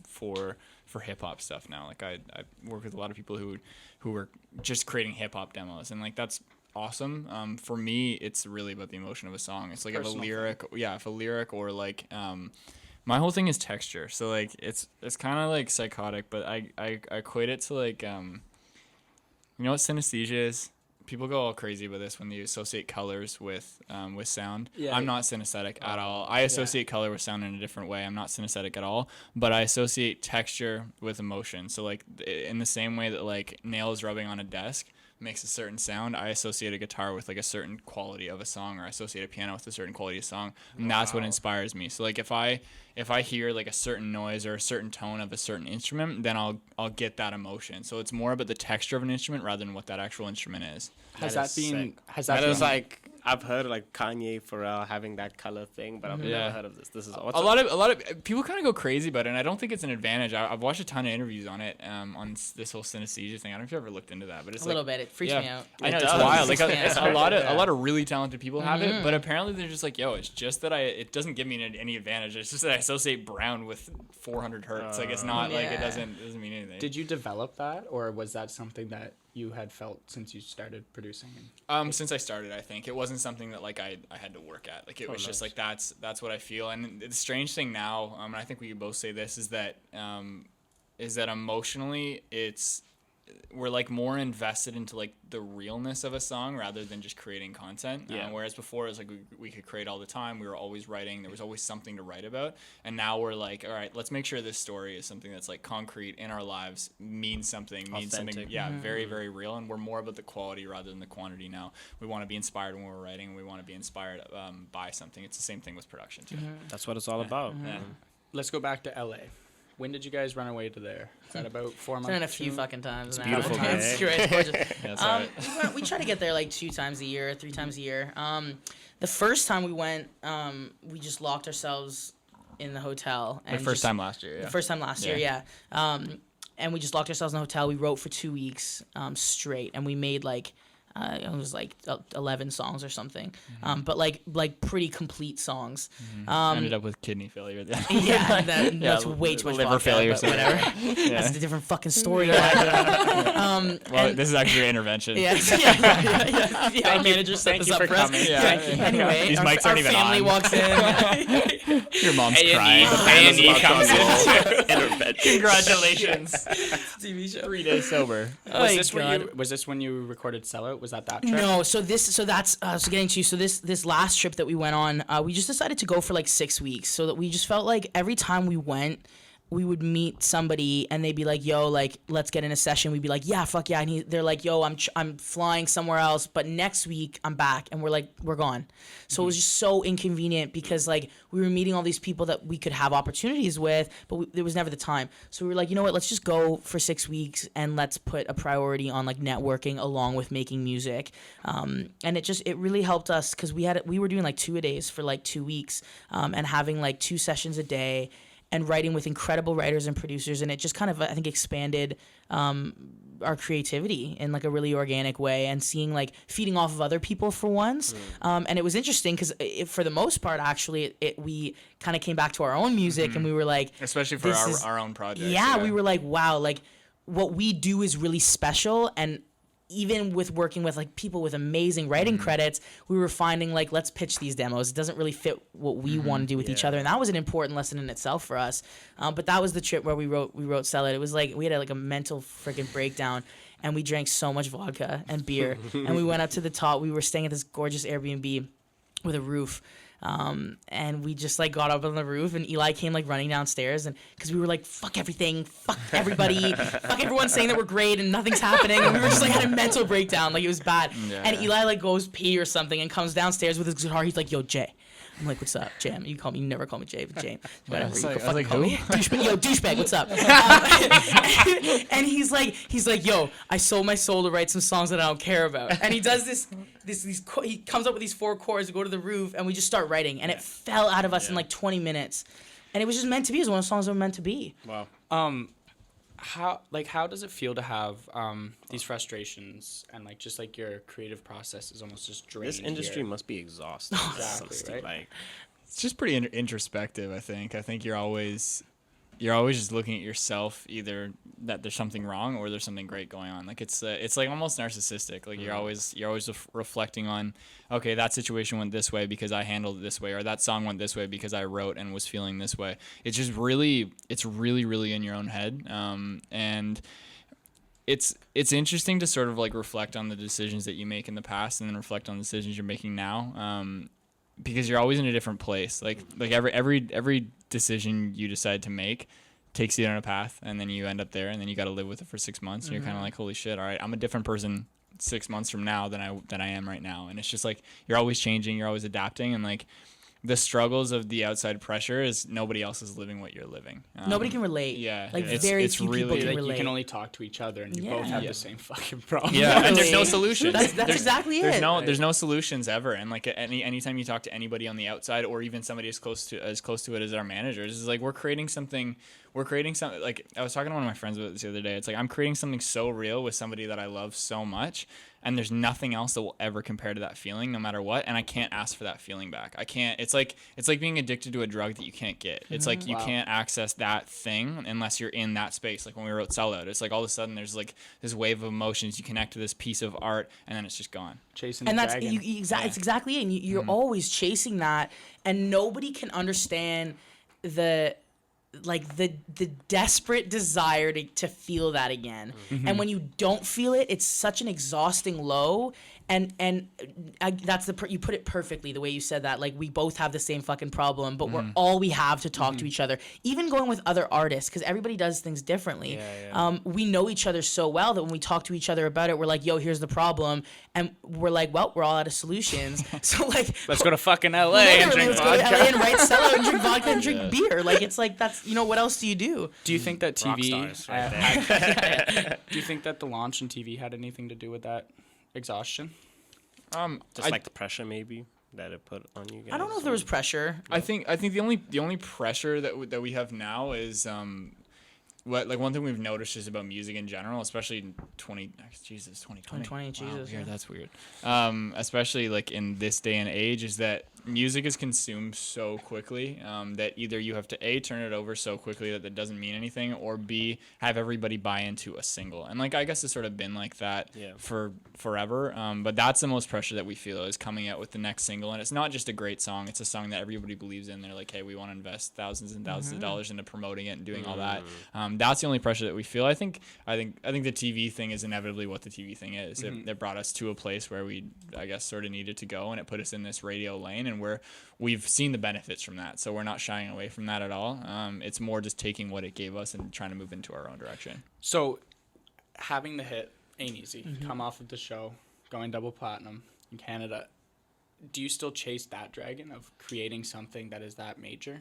for hip hop stuff now. Like I work with a lot of people who are just creating hip hop demos, and like that's awesome. For me, it's really about the emotion of a song. It's like if a lyric or like my whole thing is texture. So like it's kind of like psychotic, but I equate it to like you know what synesthesia is? People go all crazy with this when they associate colors with sound. Yeah. I'm not synesthetic at all. I associate color with sound in a different way. I'm not synesthetic at all, but I associate texture with emotion. So like in the same way that like nails rubbing on a desk makes a certain sound, I associate a guitar with like a certain quality of a song, or I associate a piano with a certain quality of song, and that's what inspires me. So like if I hear like a certain noise or a certain tone of a certain instrument, then I'll get that emotion. So it's more about the texture of an instrument rather than what that actual instrument is. Has That that is been? sick. Has that That been? is like I've heard like Kanye, Pharrell having that color thing, but I've Yeah. never heard of this. This is A lot of people kind of go crazy about it, and I don't think it's an advantage. I've watched a ton of interviews on it, on this whole synesthesia thing. I don't know if you ever looked into that, but it's A little bit. It freaks me out. I know It it's does. wild. Like Freaks me it's out. a lot of really talented people have it, but apparently they're just like, yo, it's just that it doesn't give me any advantage. It's just that I associate brown with 400 hertz. Like it's not like it Yeah. doesn't mean anything. Did you develop that, or was that something that you had felt since you started producing? Since I started, I think it wasn't something that like I had to work at. Like it was just like that's what I feel. And the strange thing now, and I think we could both say this, is that emotionally we're like more invested into like the realness of a song rather than just creating content. Yeah. Whereas before it was like we could create all the time. We were always writing. There was always something to write about. And now we're like, all right, let's make sure this story is something that's like concrete in our lives, means something, Authentic. very, very real. And we're more about the quality rather than the quantity now. We want to be inspired when we're writing, and we want to be inspired by something. It's the same thing with production too. That's what it's all about. Yeah. Let's go back to LA. When did you guys run away to there? Is that about 4 months? Done it a few fucking times. It's beautiful, man. It's great. It's gorgeous. Yeah, that's all right. We try to get there like 2 times a year, 3 times a year. The first time we went, we just locked ourselves in the hotel. And The first time last year, yeah. The first time last year, yeah. And we just locked ourselves in the hotel. We wrote for 2 weeks straight, and we made like It was like 11 songs or something, but like pretty complete songs. Ended up with kidney failure then. Yeah, that's way too much liver vodka, failure. but whatever. Yeah. That's a different fucking story. Well, this is actually your intervention. Yeah. Our manager set this you up for for us. coming. Yeah. Anyway, These mics our aren't even family on. walks in. Your mom's A&E. crying. A&E comes in. Intervention. Congratulations. TV show. 3 days sober. Was this when you recorded Sellout? Was that trip? No, so that's getting to you. So this last trip that we went on, we just decided to go for like 6 weeks, so that we just felt like every time we went, we would meet somebody and they'd be like, yo, like, let's get in a session. We'd be like, yeah, fuck yeah. And they're like, yo, I'm flying somewhere else, but next week I'm back. And we're like, we're gone. So it was just so inconvenient because like we were meeting all these people that we could have opportunities with, but there was never the time. So we were like, you know what, let's just go for 6 weeks and let's put a priority on like networking along with making music. And it really helped us because we were doing like 2-a-days for like 2 weeks, and having like 2 sessions a day, and writing with incredible writers and producers, and it just kind of, I think, expanded our creativity in like a really organic way, and seeing like feeding off of other people for once. And it was interesting because for the most part, actually, we kind of came back to our own music, and we were like, especially for our own project. Yeah, we were like, wow, like what we do is really special. And even with working with like people with amazing writing credits, we were finding like, let's pitch these demos. It doesn't really fit what we want to do with each other, and that was an important lesson in itself for us. But that was the trip where we wrote Sell It. It was like we had like a mental freaking breakdown, and we drank so much vodka and beer, and we went up to the top. We were staying at this gorgeous Airbnb with a roof. And we just like got up on the roof, and Eli came like running downstairs, and because we were like, fuck everything, fuck everybody, fuck everyone saying that we're great and nothing's happening, and we were just like had a mental breakdown, like it was bad. And Eli like goes pee or something and comes downstairs with his guitar. He's like, yo, Jay. I'm like, what's up, Jam? You never call me Jay, but Jane. Whatever. I was like, who? Douchebag, yo, douchebag, what's up? And he's like, yo, I sold my soul to write some songs that I don't care about. And he does he comes up with these 4 chords to go to the roof, and we just start writing, and it fell out of us in like 20 minutes. And it was just meant to be. It was one of the songs that were meant to be. Wow. How does it feel to have these frustrations and like just like your creative process is almost just drained? This industry here? must be exhausting. Exactly, right? Like, It's just pretty introspective. I think you're always just looking at yourself, either that there's something wrong or there's something great going on. Like it's like almost narcissistic. Like you're always reflecting on, okay, that situation went this way because I handled it this way, or that song went this way because I wrote and was feeling this way. It's just really in your own head. And it's interesting to sort of like reflect on the decisions that you make in the past and then reflect on the decisions you're making now. Because you're always in a different place. Like every decision you decide to make takes you down a path, and then you end up there, and then you got to live with it for 6 months. And you're kind of like, holy shit! All right, I'm a different person 6 months from now than I am right now. And it's just like you're always changing, you're always adapting, and like the struggles of the outside pressure is nobody else is living what you're living. Nobody can relate. Yeah, like it's very it's few really, people can Like relate. you can only talk to each other, and you both have the same fucking problem. Yeah, and there's no solution. That's exactly it. There's no solutions ever. And like anytime you talk to anybody on the outside, or even somebody as close to it as our managers, is like we're creating something. Like I was talking to one of my friends about this the other day. It's like I'm creating something so real with somebody that I love so much, and there's nothing else that will ever compare to that feeling, no matter what. And I can't ask for that feeling back. I can't. It's like being addicted to a drug that you can't get. It's like you can't access that thing unless you're in that space. Like when we wrote Sellout, it's like all of a sudden there's like this wave of emotions. You connect to this piece of art, and then it's just gone. Chasing And the that's dragon. it's exactly it. And you're always chasing that, and nobody can understand the desperate desire to feel that again. And when you don't feel it, it's such an exhausting low. And that's you put it perfectly the way you said that. Like we both have the same fucking problem, but we're all we have to talk to each other. Even going with other artists, because everybody does things differently. We know each other so well that when we talk to each other about it, we're like, "Yo, here's the problem," and we're like, "Well, we're all out of solutions." So like, let's go to fucking LA and drink let's vodka. go to LA and write Sellout and drink vodka and drink beer. Like it's like that's what else do you do? Do you think that TV? rock stars right there. Do you think that the launch in TV had anything to do with that exhaustion? Just like the pressure maybe that it put on you guys. I don't know if there was pressure. I think the only pressure that we have now is one thing we've noticed is about music in general, especially in 2020. 2020, Wow, Jesus, weird, yeah. that's weird. Especially like in this day and age, is that music is consumed so quickly that either you have to A, turn it over so quickly that it doesn't mean anything, or B, have everybody buy into a single. And like I guess it's sort of been like that for forever. But that's the most pressure that we feel is coming out with the next single. And it's not just a great song, it's a song that everybody believes in. They're like, hey, we want to invest thousands and thousands of dollars into promoting it and doing all that. That's the only pressure that we feel. I think the TV thing is inevitably what the TV thing is. It brought us to a place where we, I guess, sort of needed to go, and it put us in this radio lane, and we've seen the benefits from that. So we're not shying away from that at all. It's more just taking what it gave us and trying to move into our own direction. So having the hit Ain't Easy, come off of the show, going double platinum in Canada, do you still chase that dragon of creating something that is that major?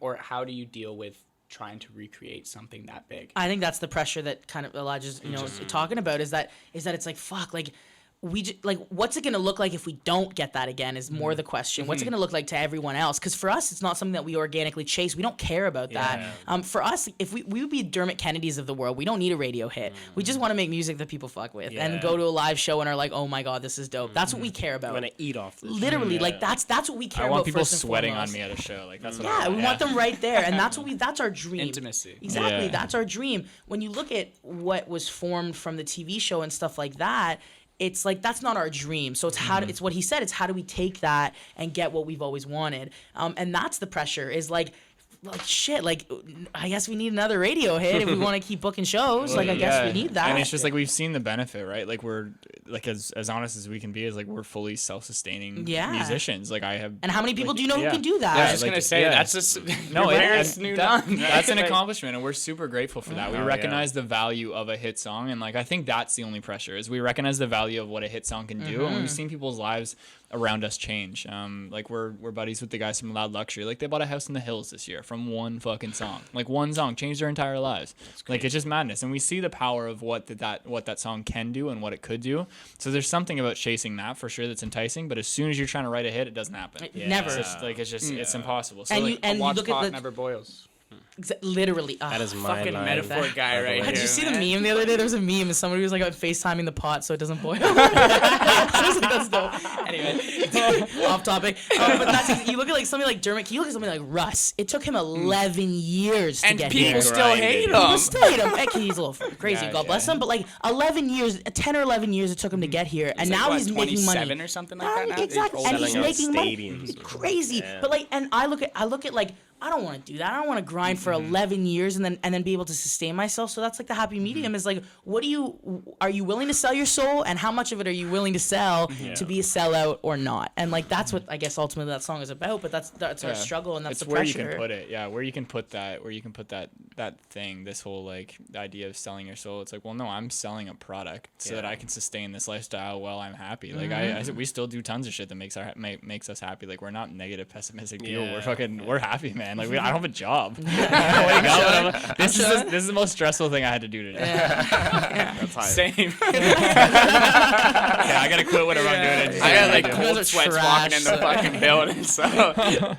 Or how do you deal with trying to recreate something that big? I think that's the pressure that kind of Elijah's talking about is that it's like, fuck, like what's it going to look like if we don't get that again is more the question. What's it going to look like to everyone else? Because for us, it's not something that we organically chase. We don't care about that. For us, if we would be Dermot Kennedys of the world, we don't need a radio hit. We just want to make music that people fuck with and go to a live show and are like, oh my God, this is dope. That's what we care about. I'm going to eat off this. Literally, like that's what we care about. I want people first and sweating foremost. on me at a show. Like that's what Yeah, we want them right there, and that's our dream. Intimacy. Exactly, Yeah. that's our dream. When you look at what was formed from the TV show and stuff like that, it's like that's not our dream. So it's it's what he said. It's how do we take that and get what we've always wanted? And that's the pressure. Is like shit. Like I guess we need another radio hit if we want to keep booking shows. Like I guess we need that. And it's just like we've seen the benefit, right? Like we're like as honest as we can be is like we're fully self-sustaining musicians. Like I have. And how many people do you know who yeah. can do that? I was just gonna say that's just that's an accomplishment, and we're super grateful for that. We recognize the value of a hit song, and like I think that's the only pressure is we recognize the value of what a hit song can do, and we've seen people's lives around us change. Like we're buddies with the guys from Loud Luxury. Like they bought a house in the hills this year from one fucking song. Like one song changed their entire lives. Like it's just madness, and we see the power of what that song can do and what it could do. So there's something about chasing that for sure that's enticing. But as soon as you're trying to write a hit, it doesn't happen. Never. It's impossible. So And like, you and you look at the never boils. literally. That is my Fucking line. metaphor guy right here. Did you see the meme the other day? There was a meme and somebody was like FaceTiming the pot so it doesn't boil. I was like, that's dope. Anyway, off topic. But that's you look at like somebody like Dermot. You look at somebody like Russ. It took him 11 years to And get people here. still hate him. People still hate him. Heck, he's a little crazy. Yeah, God bless him. But like 11 years, 10 or 11 years it took him to get here, and now he's making money. 27 or something like that now? Exactly, and he's Selling out making money. stadiums. Crazy. Yeah. But like, and I look at like. I don't want to do that. I don't want to grind for 11 years and then be able to sustain myself. So that's like the happy medium is like, are you willing to sell your soul, and how much of it are you willing to sell to be a sellout or not? And like that's what I guess ultimately that song is about. But that's our struggle, and that's it's the where pressure. you can put it. Yeah, where you can put that thing. This whole like the idea of selling your soul. It's like, well, no, I'm selling a product so that I can sustain this lifestyle while I'm happy. Like we still do tons of shit that makes us happy. Like we're not negative, pessimistic people. We're happy, man. Like I don't have a job. This is the most stressful thing I had to do today. That's high. Same. Yeah, I gotta quit whatever I'm doing. I got like You guys cold are sweats trash. walking in the fucking building. So I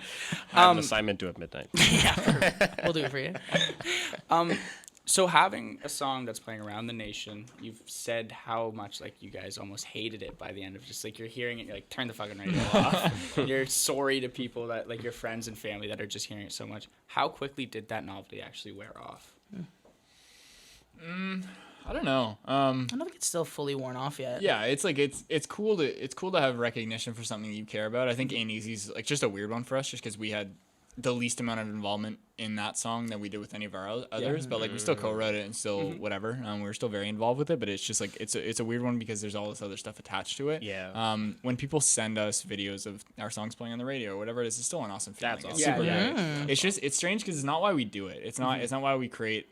have an assignment due at midnight. We'll do it for you. So having a song that's playing around the nation, you've said how much like you guys almost hated it by the end of just like you're hearing it, you're like turn the fucking radio off. You're sorry to people that like your friends and family that are just hearing it so much. How quickly did that novelty actually wear off? I don't know. I don't think it's still fully worn off yet. Yeah, it's like it's cool to have recognition for something you care about. I think Ain't Easy's like just a weird one for us, just because we had the least amount of involvement in that song that we did with any of our others, but like we still co-wrote it and still whatever. We were still very involved with it, but it's just like it's a weird one because there's all this other stuff attached to it. Yeah. When people send us videos of our songs playing on the radio or whatever it is, it's still an awesome feeling. That's It's awesome. super Yeah. great. It's just it's strange because it's not why we do it. It's not why we create.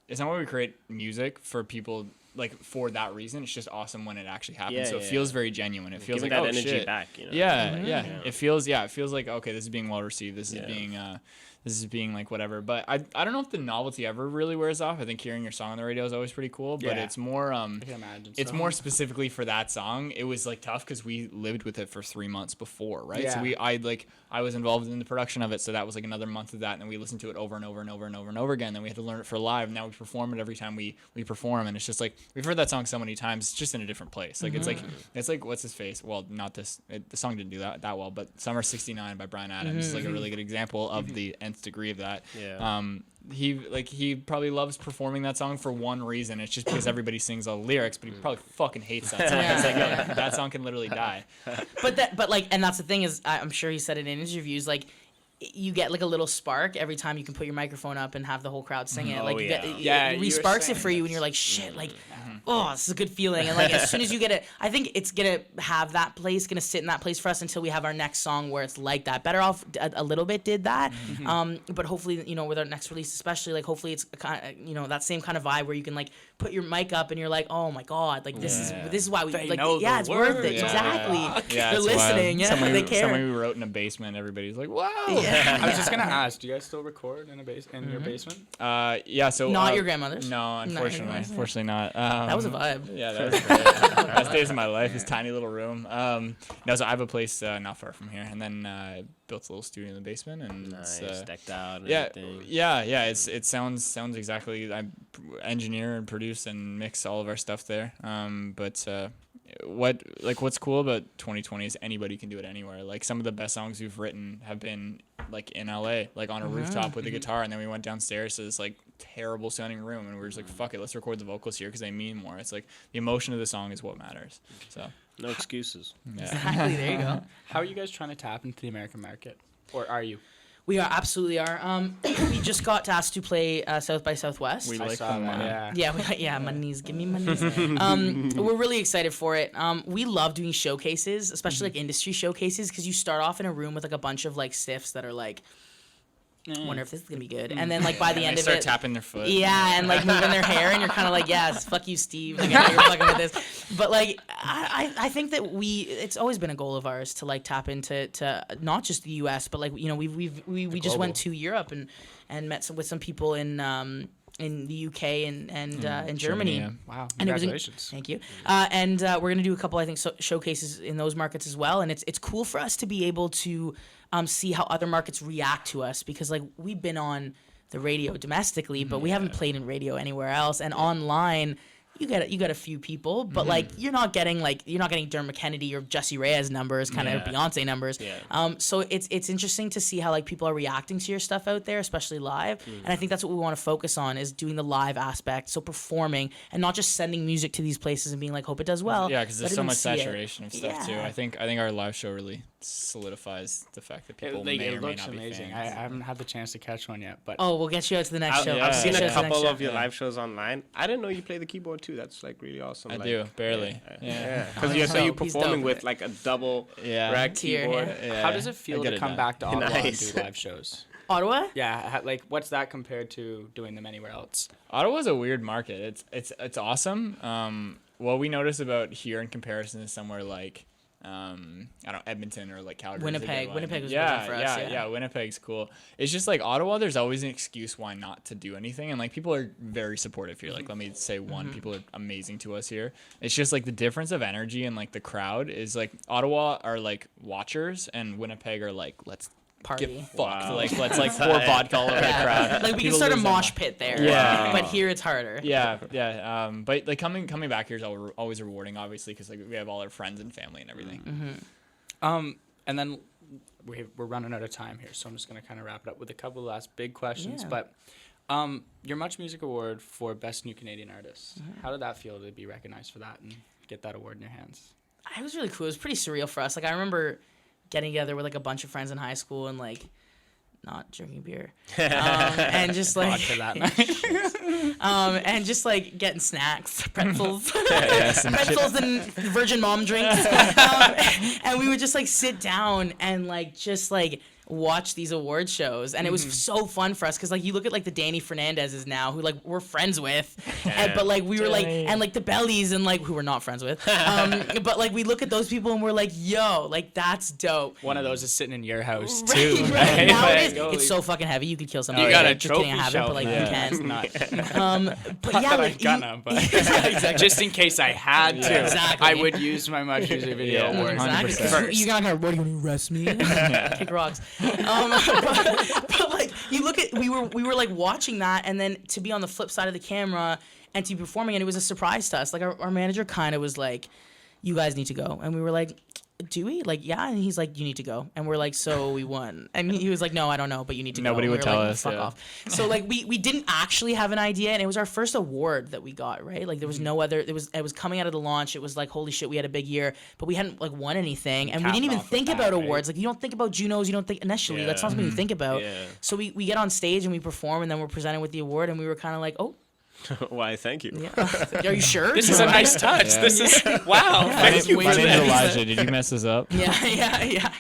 It's not why we create music for people. like for that reason, it's just awesome when it actually happens. Yeah, so it yeah, feels yeah. very genuine. It feels Giving like that oh energy shit. back, you know? Yeah, Like, yeah. yeah. It feels like okay, this is being well received. This is being like whatever. But I don't know if the novelty ever really wears off. I think hearing your song on the radio is always pretty cool. But Yeah. it's more I can imagine. it's so. more specifically for that song. It was like tough because we lived with it for 3 months before, right? Yeah. So I was involved in the production of it, so that was like another month of that, and then we listened to it over and over and over and over and over again. Then we had to learn it for live. Now we perform it every time we perform, and it's just like we've heard that song so many times. It's just in a different place. Like it's like what's his face? Well, not this. The song didn't do that well, but Summer '69 by Bryan Adams is like a really good example of the nth degree of that. Yeah. He probably loves performing that song for one reason. It's just because everybody sings all the lyrics, but he probably fucking hates that song. It's like, yo, that song can literally die. But like, and that's the thing is, I'm sure he said it in interviews, like, you get like a little spark every time you can put your microphone up and have the whole crowd sing it. Oh, Like you yeah. get, Yeah, it you were re-sparks it saying for you, and this. you're like, shit, like, oh, this is a good feeling. And like, as soon as you get it, I think it's gonna have that place, gonna sit in that place for us until we have our next song where it's like that. Better Off a little bit did that, but hopefully, you know, with our next release, especially, like, hopefully it's you know, that same kind of vibe where you can like put your mic up and you're like, oh my god, like this is why we They like, know yeah, the it's worth it, words. exactly. Yeah, They're it's listening, wild. yeah, Someone they care. Someone who wrote in a basement, everybody's like, wow. I was just gonna ask, do you guys still record in your basement? Yeah, so Not your grandmother's? No, Not your unfortunately, grandmother's? unfortunately not. That was a vibe. Yeah, that was great. Best days of my life. His tiny little room. No, so I have a place not far from here, and then built a little studio in the basement, and Nice, it's, decked out and yeah, everything. yeah. It sounds exactly. I engineer and produce and mix all of our stuff there. But what's cool about 2020 is anybody can do it anywhere. Like some of the best songs we've written have been like in LA, like on a rooftop with a guitar, and then we went downstairs to this like terrible sounding room, and we were just like, fuck it, let's record the vocals here because they mean more. It's like the emotion of the song is what matters. So No excuses. yeah. Exactly, there you go. How are you guys trying to tap into the American market, or are you? We absolutely are. We just got asked to play South by Southwest. We I like saw them. that. Yeah, my knees, give me my knees. We're really excited for it. We love doing showcases, especially like industry showcases, because you start off in a room with like a bunch of like stiffs that are like, wonder if this is gonna be good, and then like by the And end they of start it, tapping their foot. yeah, and like moving their hair, and you're kind of like, yes, fuck you, Steve. Like, I know you're fucking with this, but like, I think that it's always been a goal of ours to like tap into not just the U.S. but like, you know, we just went to Europe and met with some people in the UK and in Germany. yeah. Wow, And it was congratulations. thank you. And we're gonna do a couple, I think, showcases in those markets as well. And it's cool for us to be able to see how other markets react to us, because like we've been on the radio domestically, but we haven't played in radio anywhere else. And online, you get a few people, but like you're not getting Dermot Kennedy or Jessie Reyes numbers, kind of Beyonce numbers. Yeah. So it's interesting to see how like people are reacting to your stuff out there, especially live. And I think that's what we want to focus on, is doing the live aspect, so performing and not just sending music to these places and being like, hope it does well. Yeah, because there's Let so them much see it. saturation of stuff too. Yeah. I think our live show really solidifies the fact that people may It or may looks not amazing. be I fans. haven't had the chance to catch one yet, but Oh, we'll get you out to the next show. yeah. I've seen We'll get a you out to the next couple show. of your Yeah. live shows online. I didn't know you play the keyboard too. That's like really awesome. I like, do barely. Yeah. Because He's so you're dope. He's performing dope. with like a double Yeah. rack Tier, keyboard. yeah. how does it feel I get to it come done. back to Ottawa Nice. and do live shows? Ottawa? Yeah, like what's that compared to doing them anywhere else? Ottawa's a weird market. It's awesome. What we notice about here in comparison is somewhere like I don't know, Edmonton or like Calgary. Winnipeg. Winnipeg was a big one for us, yeah. Winnipeg's cool. It's just like Ottawa, there's always an excuse why not to do anything, and like people are very supportive here. Like let me say one, people are amazing to us here. It's just like the difference of energy and like the crowd is like Ottawa are like watchers and Winnipeg are like let's Party. get fucked. Wow. Like let's like pour vodka all over the crowd. Like we can People start a lose their mosh mind. pit there. Yeah. But here it's harder. Yeah. But like coming back here is always rewarding, obviously, because like we have all our friends and family and everything. And then we're running out of time here, so I'm just gonna kind of wrap it up with a couple of last big questions. Yeah. But your Much Music Award for Best New Canadian Artist. How did that feel to be recognized for that and get that award in your hands? It was really cool. It was pretty surreal for us. Like I remember getting together with like a bunch of friends in high school and like not drinking beer, and just like Vodka that night. and just like getting snacks, pretzels, Some pretzels and Virgin Mom drinks, and we would just like sit down and like just like watch these award shows, and it was so fun for us because like you look at like the Danny Fernandezes now, who like we're friends with, but like we were like, and like the Bellies and like who we're not friends with, but like we look at those people and we're like, yo, like that's dope. One of those is sitting in your house Right, too. right. Now Like, it's so fucking heavy. You could kill somebody. You got a just kidding, I trophy haven't, but like shelf. you can. It's not. But Not yeah, that like I'm gonna, but exactly. just in case I had to, Exactly. I would use my Much Music Video award. Exactly. 100%. First. You're not gonna. What are you gonna arrest me? Kick rocks. But like you look at, we were like watching that, and then to be on the flip side of the camera and to be performing, and it was a surprise to us. Like our manager kind of was like, "You guys need to go," and we were like, "Do we?" Like, yeah, and he's like, "You need to go," and we're like, "So we won," and he was like, "No, I don't know, but you need to Nobody go." would And we were tell like, us, Fuck yeah. off. So like we didn't actually have an idea, and it was our first award that we got, right? Like there was no other. It was coming out of the launch. It was like, holy shit, we had a big year, but we hadn't like won anything, and we didn't even off with think that, about right? awards. Like you don't think about Junos, you don't think initially. That's not something you think about. Yeah. So we get on stage and we perform, and then we're presented with the award, and we were kind of like, oh, Why? Thank you. yeah. Are you sure? This is a nice touch. Yeah. This is wow. Thank you My for name's this. Elijah. Did you mess this up? Yeah.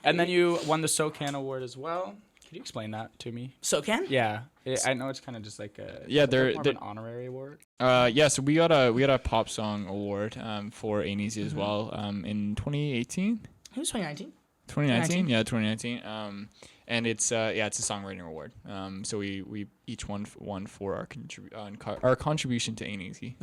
And then you won the SOCAN award as well. Can you explain that to me? SOCAN? Yeah, I know it's kind of just like a Yeah, they're- more of an honorary award. Yeah, so we got a pop song award for Anisi as well in 2018. It was 2019. 2019? Yeah, 2019. And it's it's a songwriting award. So we each won for our contribution to Ain't Easy.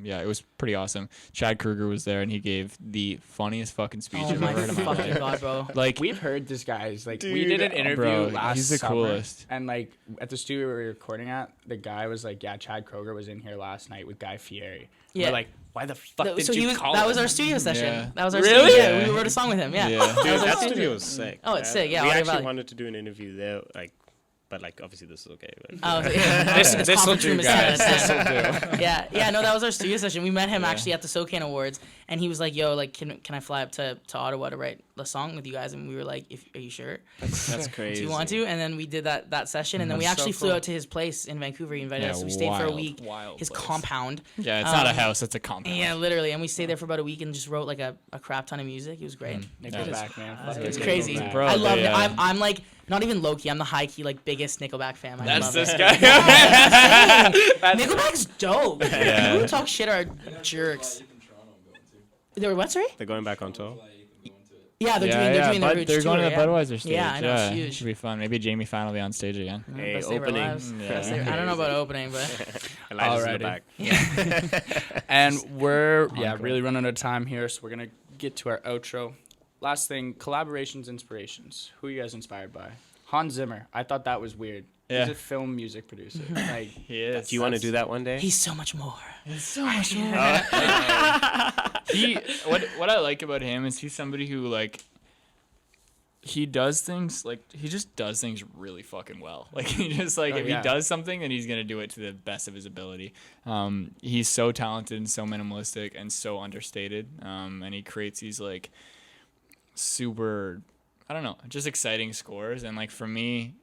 Yeah, it was pretty awesome. Chad Kruger was there, and he gave the funniest fucking speech Oh I've my ever heard in my fucking life. god, bro. Like, We've heard this guy's like we Dude, did an interview bro, last he's the summer, coolest. and like at the studio we were recording at, the guy was like, "Yeah, Chad Kroger was in here last night with Guy Fieri." Yeah. We're like, "Why the fuck did So you he was. call That him?" was our studio session. Yeah. That was our Really? studio. Yeah, Yeah. we wrote a song with him. Yeah. Yeah. That was Dude, our that studio. studio was sick. Oh, it's sick, yeah, we Audio actually Valley. wanted to do an interview there, but obviously this is okay. Like, Oh, yeah. This It's will conference room do, is guys. set. This will do. Yeah, no, that was our studio session. We met him actually at the SOCAN Awards, and he was like, "Yo, like, can I fly up to Ottawa to write a song with you guys?" And we were like, "Are you sure? that's crazy. Do you want to?" And then we did that session, and then we That's so actually flew cool. out to his place in Vancouver. He invited Yeah, us, so we stayed for a wild, week. wild His place. compound. Yeah, it's not a house; it's a compound. Yeah, literally, and we stayed there for about a week and just wrote like a crap ton of music. It was great. Nickelback, man. It's Fucking crazy. Nickelback. Bro, I love they, it. I'm like not even low key. I'm the high key like biggest Nickelback fan. I That's love this it. guy. Nickelback's dope. Yeah. People who talk shit are jerks. They were what, sorry? They're going back on tour. Yeah, they're doing but their Roots they're going tour, to the yeah. Budweiser stage. Yeah, I know, it's huge. Should be fun. Maybe Jamie Fan will be on stage again. Hey, Best day of our opening. lives. Yeah. Best day- I don't know about opening, but Elijah's in the Alrighty. back. And we're really running out of time here, so we're gonna get to our outro. Last thing, collaborations, inspirations. Who are you guys inspired by? Hans Zimmer. I thought that was weird. Yeah. He's a film music producer. Like, He is. Do you want to do that one day? he's so much more. so much more. What I like about him is he's somebody who like he does things like he just does things really fucking well. Like he just like if yeah. he does something, then he's gonna do it to the best of his ability. He's so talented and so minimalistic and so understated. And he creates these like super, I don't know, just exciting scores. And like for me,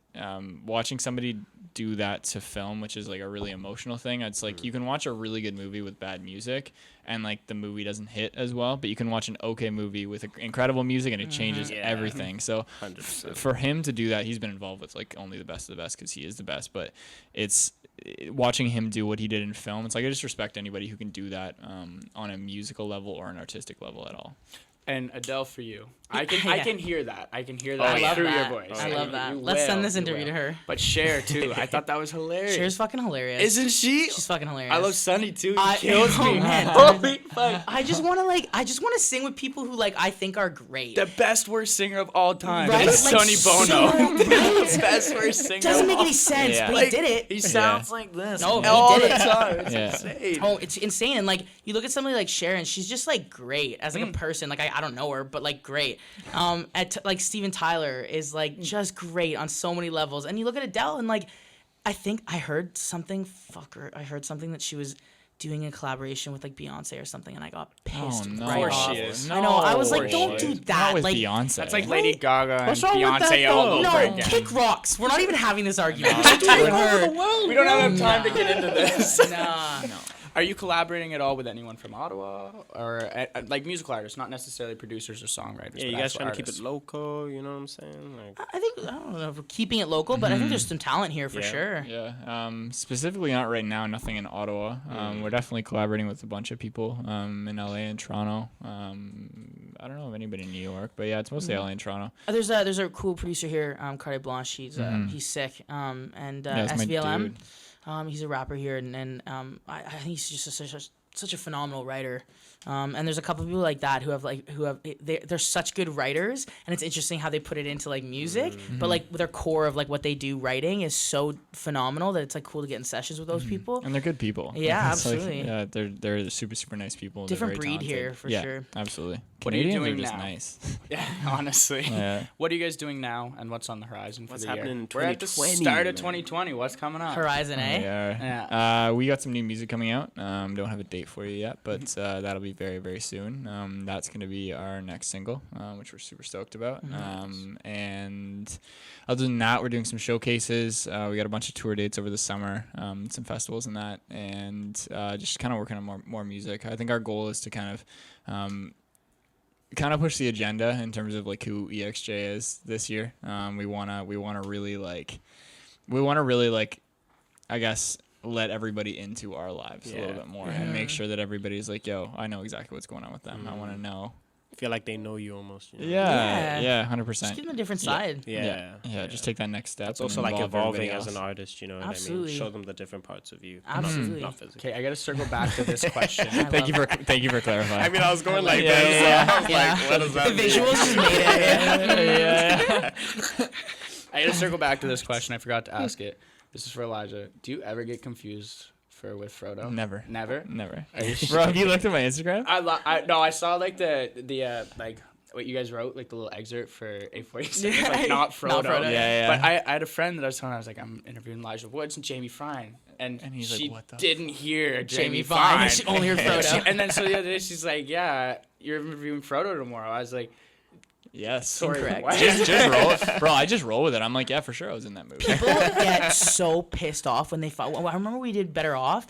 watching somebody do that to film, which is like a really emotional thing, it's like you can watch a really good movie with bad music and like the movie doesn't hit as well, but you can watch an okay movie with incredible music and it changes everything. So 100%. for him to do that, he's been involved with like only the best of the best because he is the best, but it's watching him do what he did in film, it's like I just respect anybody who can do that on a musical level or an artistic level at all. and Adele for you. I can hear that. I can hear that I love through that. your voice. I love You that. Let's send wail, this you interview to wail. her. But Cher too. I thought that was hilarious. Cher's fucking hilarious. Isn't she? She's fucking hilarious. I love Sunny too. He I- kills oh, me. man. Holy fuck. I just want to sing with people who like I think are great. The best worst singer of all time Right? is Like, Sonny so Bono. great. The best worst singer. Doesn't of make all any sense, Yeah. but Like, he did it. He sounds like this No, he all did the it. time. It's Yeah. insane. Oh, it's insane. And like you look at somebody like Sharon, she's just like great as like a person. Like I don't know her, but like great. Like Steven Tyler is like just great on so many levels. And you look at Adele and like I think I heard something that she was doing a collaboration with like Beyonce or something, and I got pissed. Oh no! right Of course off. she is. I know. I was No. like, don't do Not that. with Like, Beyonce. That's like Lady Gaga and What's wrong with that, Beyonce all though? over no, again. kick rocks. We're not even having this argument. No. Just with her. We don't have enough time to get into this. Nah. Are you collaborating at all with anyone from Ottawa or like musical artists, not necessarily producers or songwriters? Yeah, you guys trying to keep it local. You know what I'm saying? Like, I don't know if we're keeping it local, but I think there's some talent here for sure. Yeah. Specifically, not right now. Nothing in Ottawa. We're definitely collaborating with a bunch of people in LA and Toronto. I don't know of anybody in New York, but yeah, it's mostly LA and Toronto. There's a cool producer here, Carte Blanche. He's sick. And that's my SVLM. dude. He's a rapper here, and I think he's just such a phenomenal writer. And there's a couple of people like that who have they're such good writers, and it's interesting how they put it into like music, but like their core of like what they do writing is so phenomenal that it's like cool to get in sessions with those people. And they're good people. Yeah, It's like, absolutely. yeah, they're super super nice people. Different They're very breed talented. here for yeah, sure. Absolutely. What are you Canadians doing are just now? nice. Yeah, honestly. Yeah. What are you guys doing now, and what's on the horizon for What's the happening year? in We're at the 2020, start of man. 2020. What's coming up? Horizon, eh? Yeah. We got some new music coming out. Don't have a date for you yet, but that'll be very, very soon. That's going to be our next single, which we're super stoked about. And other than that, we're doing some showcases. We got a bunch of tour dates over the summer, some festivals and that, and just kind of working on more music. I think our goal is to kind of push the agenda in terms of like who EXJ is this year. We wanna really I guess let everybody into our lives a little bit more and make sure that everybody's like, yo, I know exactly what's going on with them. I want to know. feel like they know you almost. You know? Yeah, 100%. Just give them a different side. Yeah. Just take that next step. It's and also like involve evolving everybody as an else. artist, you know what Absolutely. I mean? Show them the different parts of you. Absolutely. Not physically. Okay, I gotta circle back to this question. Thank you for clarifying. I mean, I was going like Yeah, this. yeah, So I was like, what does that The mean? visuals just made it. yeah. I gotta circle back to this question. I forgot to ask it. This is for Elijah. Do you ever get confused with Frodo? Never. Never? Never. Are you Bro, have you looked at my Instagram? I saw like the like what you guys wrote, like the little excerpt for A47. It's like not Frodo. Not Frodo. Yeah. But I had a friend that I was telling. I was like, I'm interviewing Elijah Woods and Jamie Fine, and he's she like, what the didn't hear Jamie Jamie Fine. Fine. She only heard Frodo. And then so the other day she's like, yeah, you're interviewing Frodo tomorrow. I was like, Yes. sorry, Incorrect. what? just roll it. Bro, I just roll with it. I'm like, yeah, for sure I was in that movie. People get so pissed off when they find. I remember we did Better Off,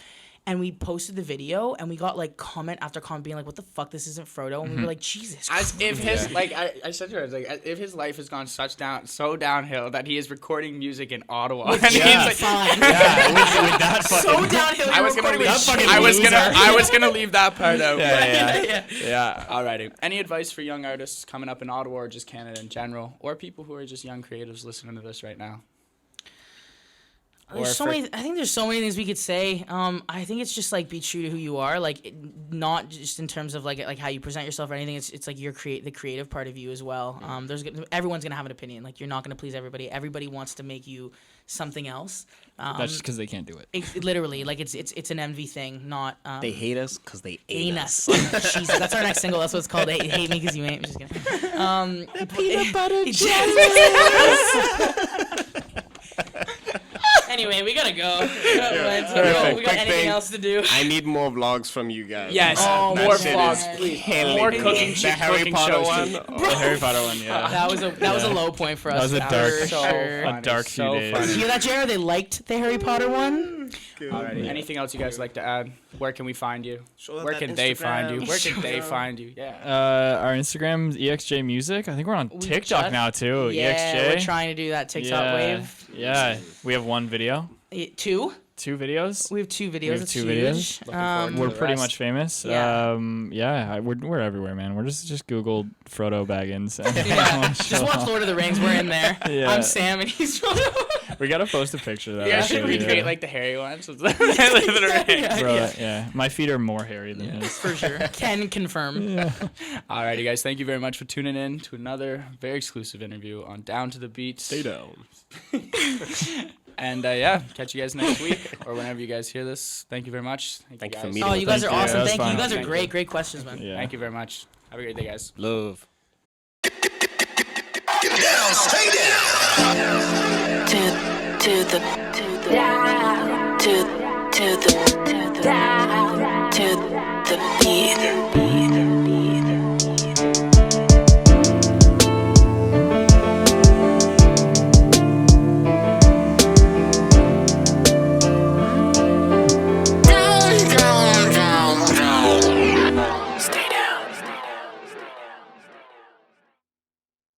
and we posted the video, and we got like comment after comment being like, "What the fuck? This isn't Frodo." And we were like, "Jesus." As Christ. if his like I said to her, I was like, as if his life has gone so downhill that he is recording music in Ottawa. And he's like, Fine. Yeah, with that fucking. So downhill. I was gonna recording leave. with shit. I was gonna leave that part out. Yeah. Alrighty. Any advice for young artists coming up in Ottawa or just Canada in general, or people who are just young creatives listening to this right now? There's so many. I think there's so many things we could say. I think it's just like be true to who you are, like not just in terms of like how you present yourself or anything. It's like your the creative part of you as well. Everyone's gonna have an opinion. Like you're not gonna please everybody. Everybody wants to make you something else. That's just because they can't do it. Literally, like it's an envy thing, not. They hate us because they Ain't ain't us. us. Jesus, that's our next single. That's what it's called. Hate me because you ain't. I'm just kidding. Peanut butter Anyway, we gotta go. Perfect. We got Quick anything thing. else to do? I need more vlogs from you guys. Yes, Oh, more shit vlogs, is please. killing More me. cooking, The Harry cooking Potter shows, one. too. The Harry Potter one, yeah. That was a low point for us. That was a That dark, was so sure. funny, a dark few so days. funny. Did you hear that, Jared? They liked the Harry Potter one. Alrighty. Anything else you guys like to add? Where can we find you? Show them Where that can they find you? Instagram. Where can they find you? Yeah. Our Instagram's EXJ Music. I think we're on We TikTok just- now too. Yeah, EXJ. we're trying to do that TikTok wave. Yeah. We have one video. Two. 2 videos. We have two videos. We have It's 2 huge. videos. Looking forward to We're the pretty rest. much famous. Yeah. We're everywhere, man. We're just Google Frodo Baggins. And Yeah. Just watch Lord of the Rings. We're in there. Yeah. I'm Sam and he's Frodo. We gotta post a picture of that. You guys should actually, recreate yeah. like the hairy ones. With the Bro, yeah. My feet are more hairy than his. For sure. Can confirm. Alrighty, guys. Thank you very much for tuning in to another very exclusive interview on Down to the Beat. Stay down. And yeah, catch you guys next week or whenever you guys hear this. Thank you very much. Thank you for guys. meeting Oh, you guys Thank are you. awesome. That was Thank you. fun. You guys are Thank great. you. Great questions, man. Yeah. Thank you very much. Have a great day, guys. Love. To the beat.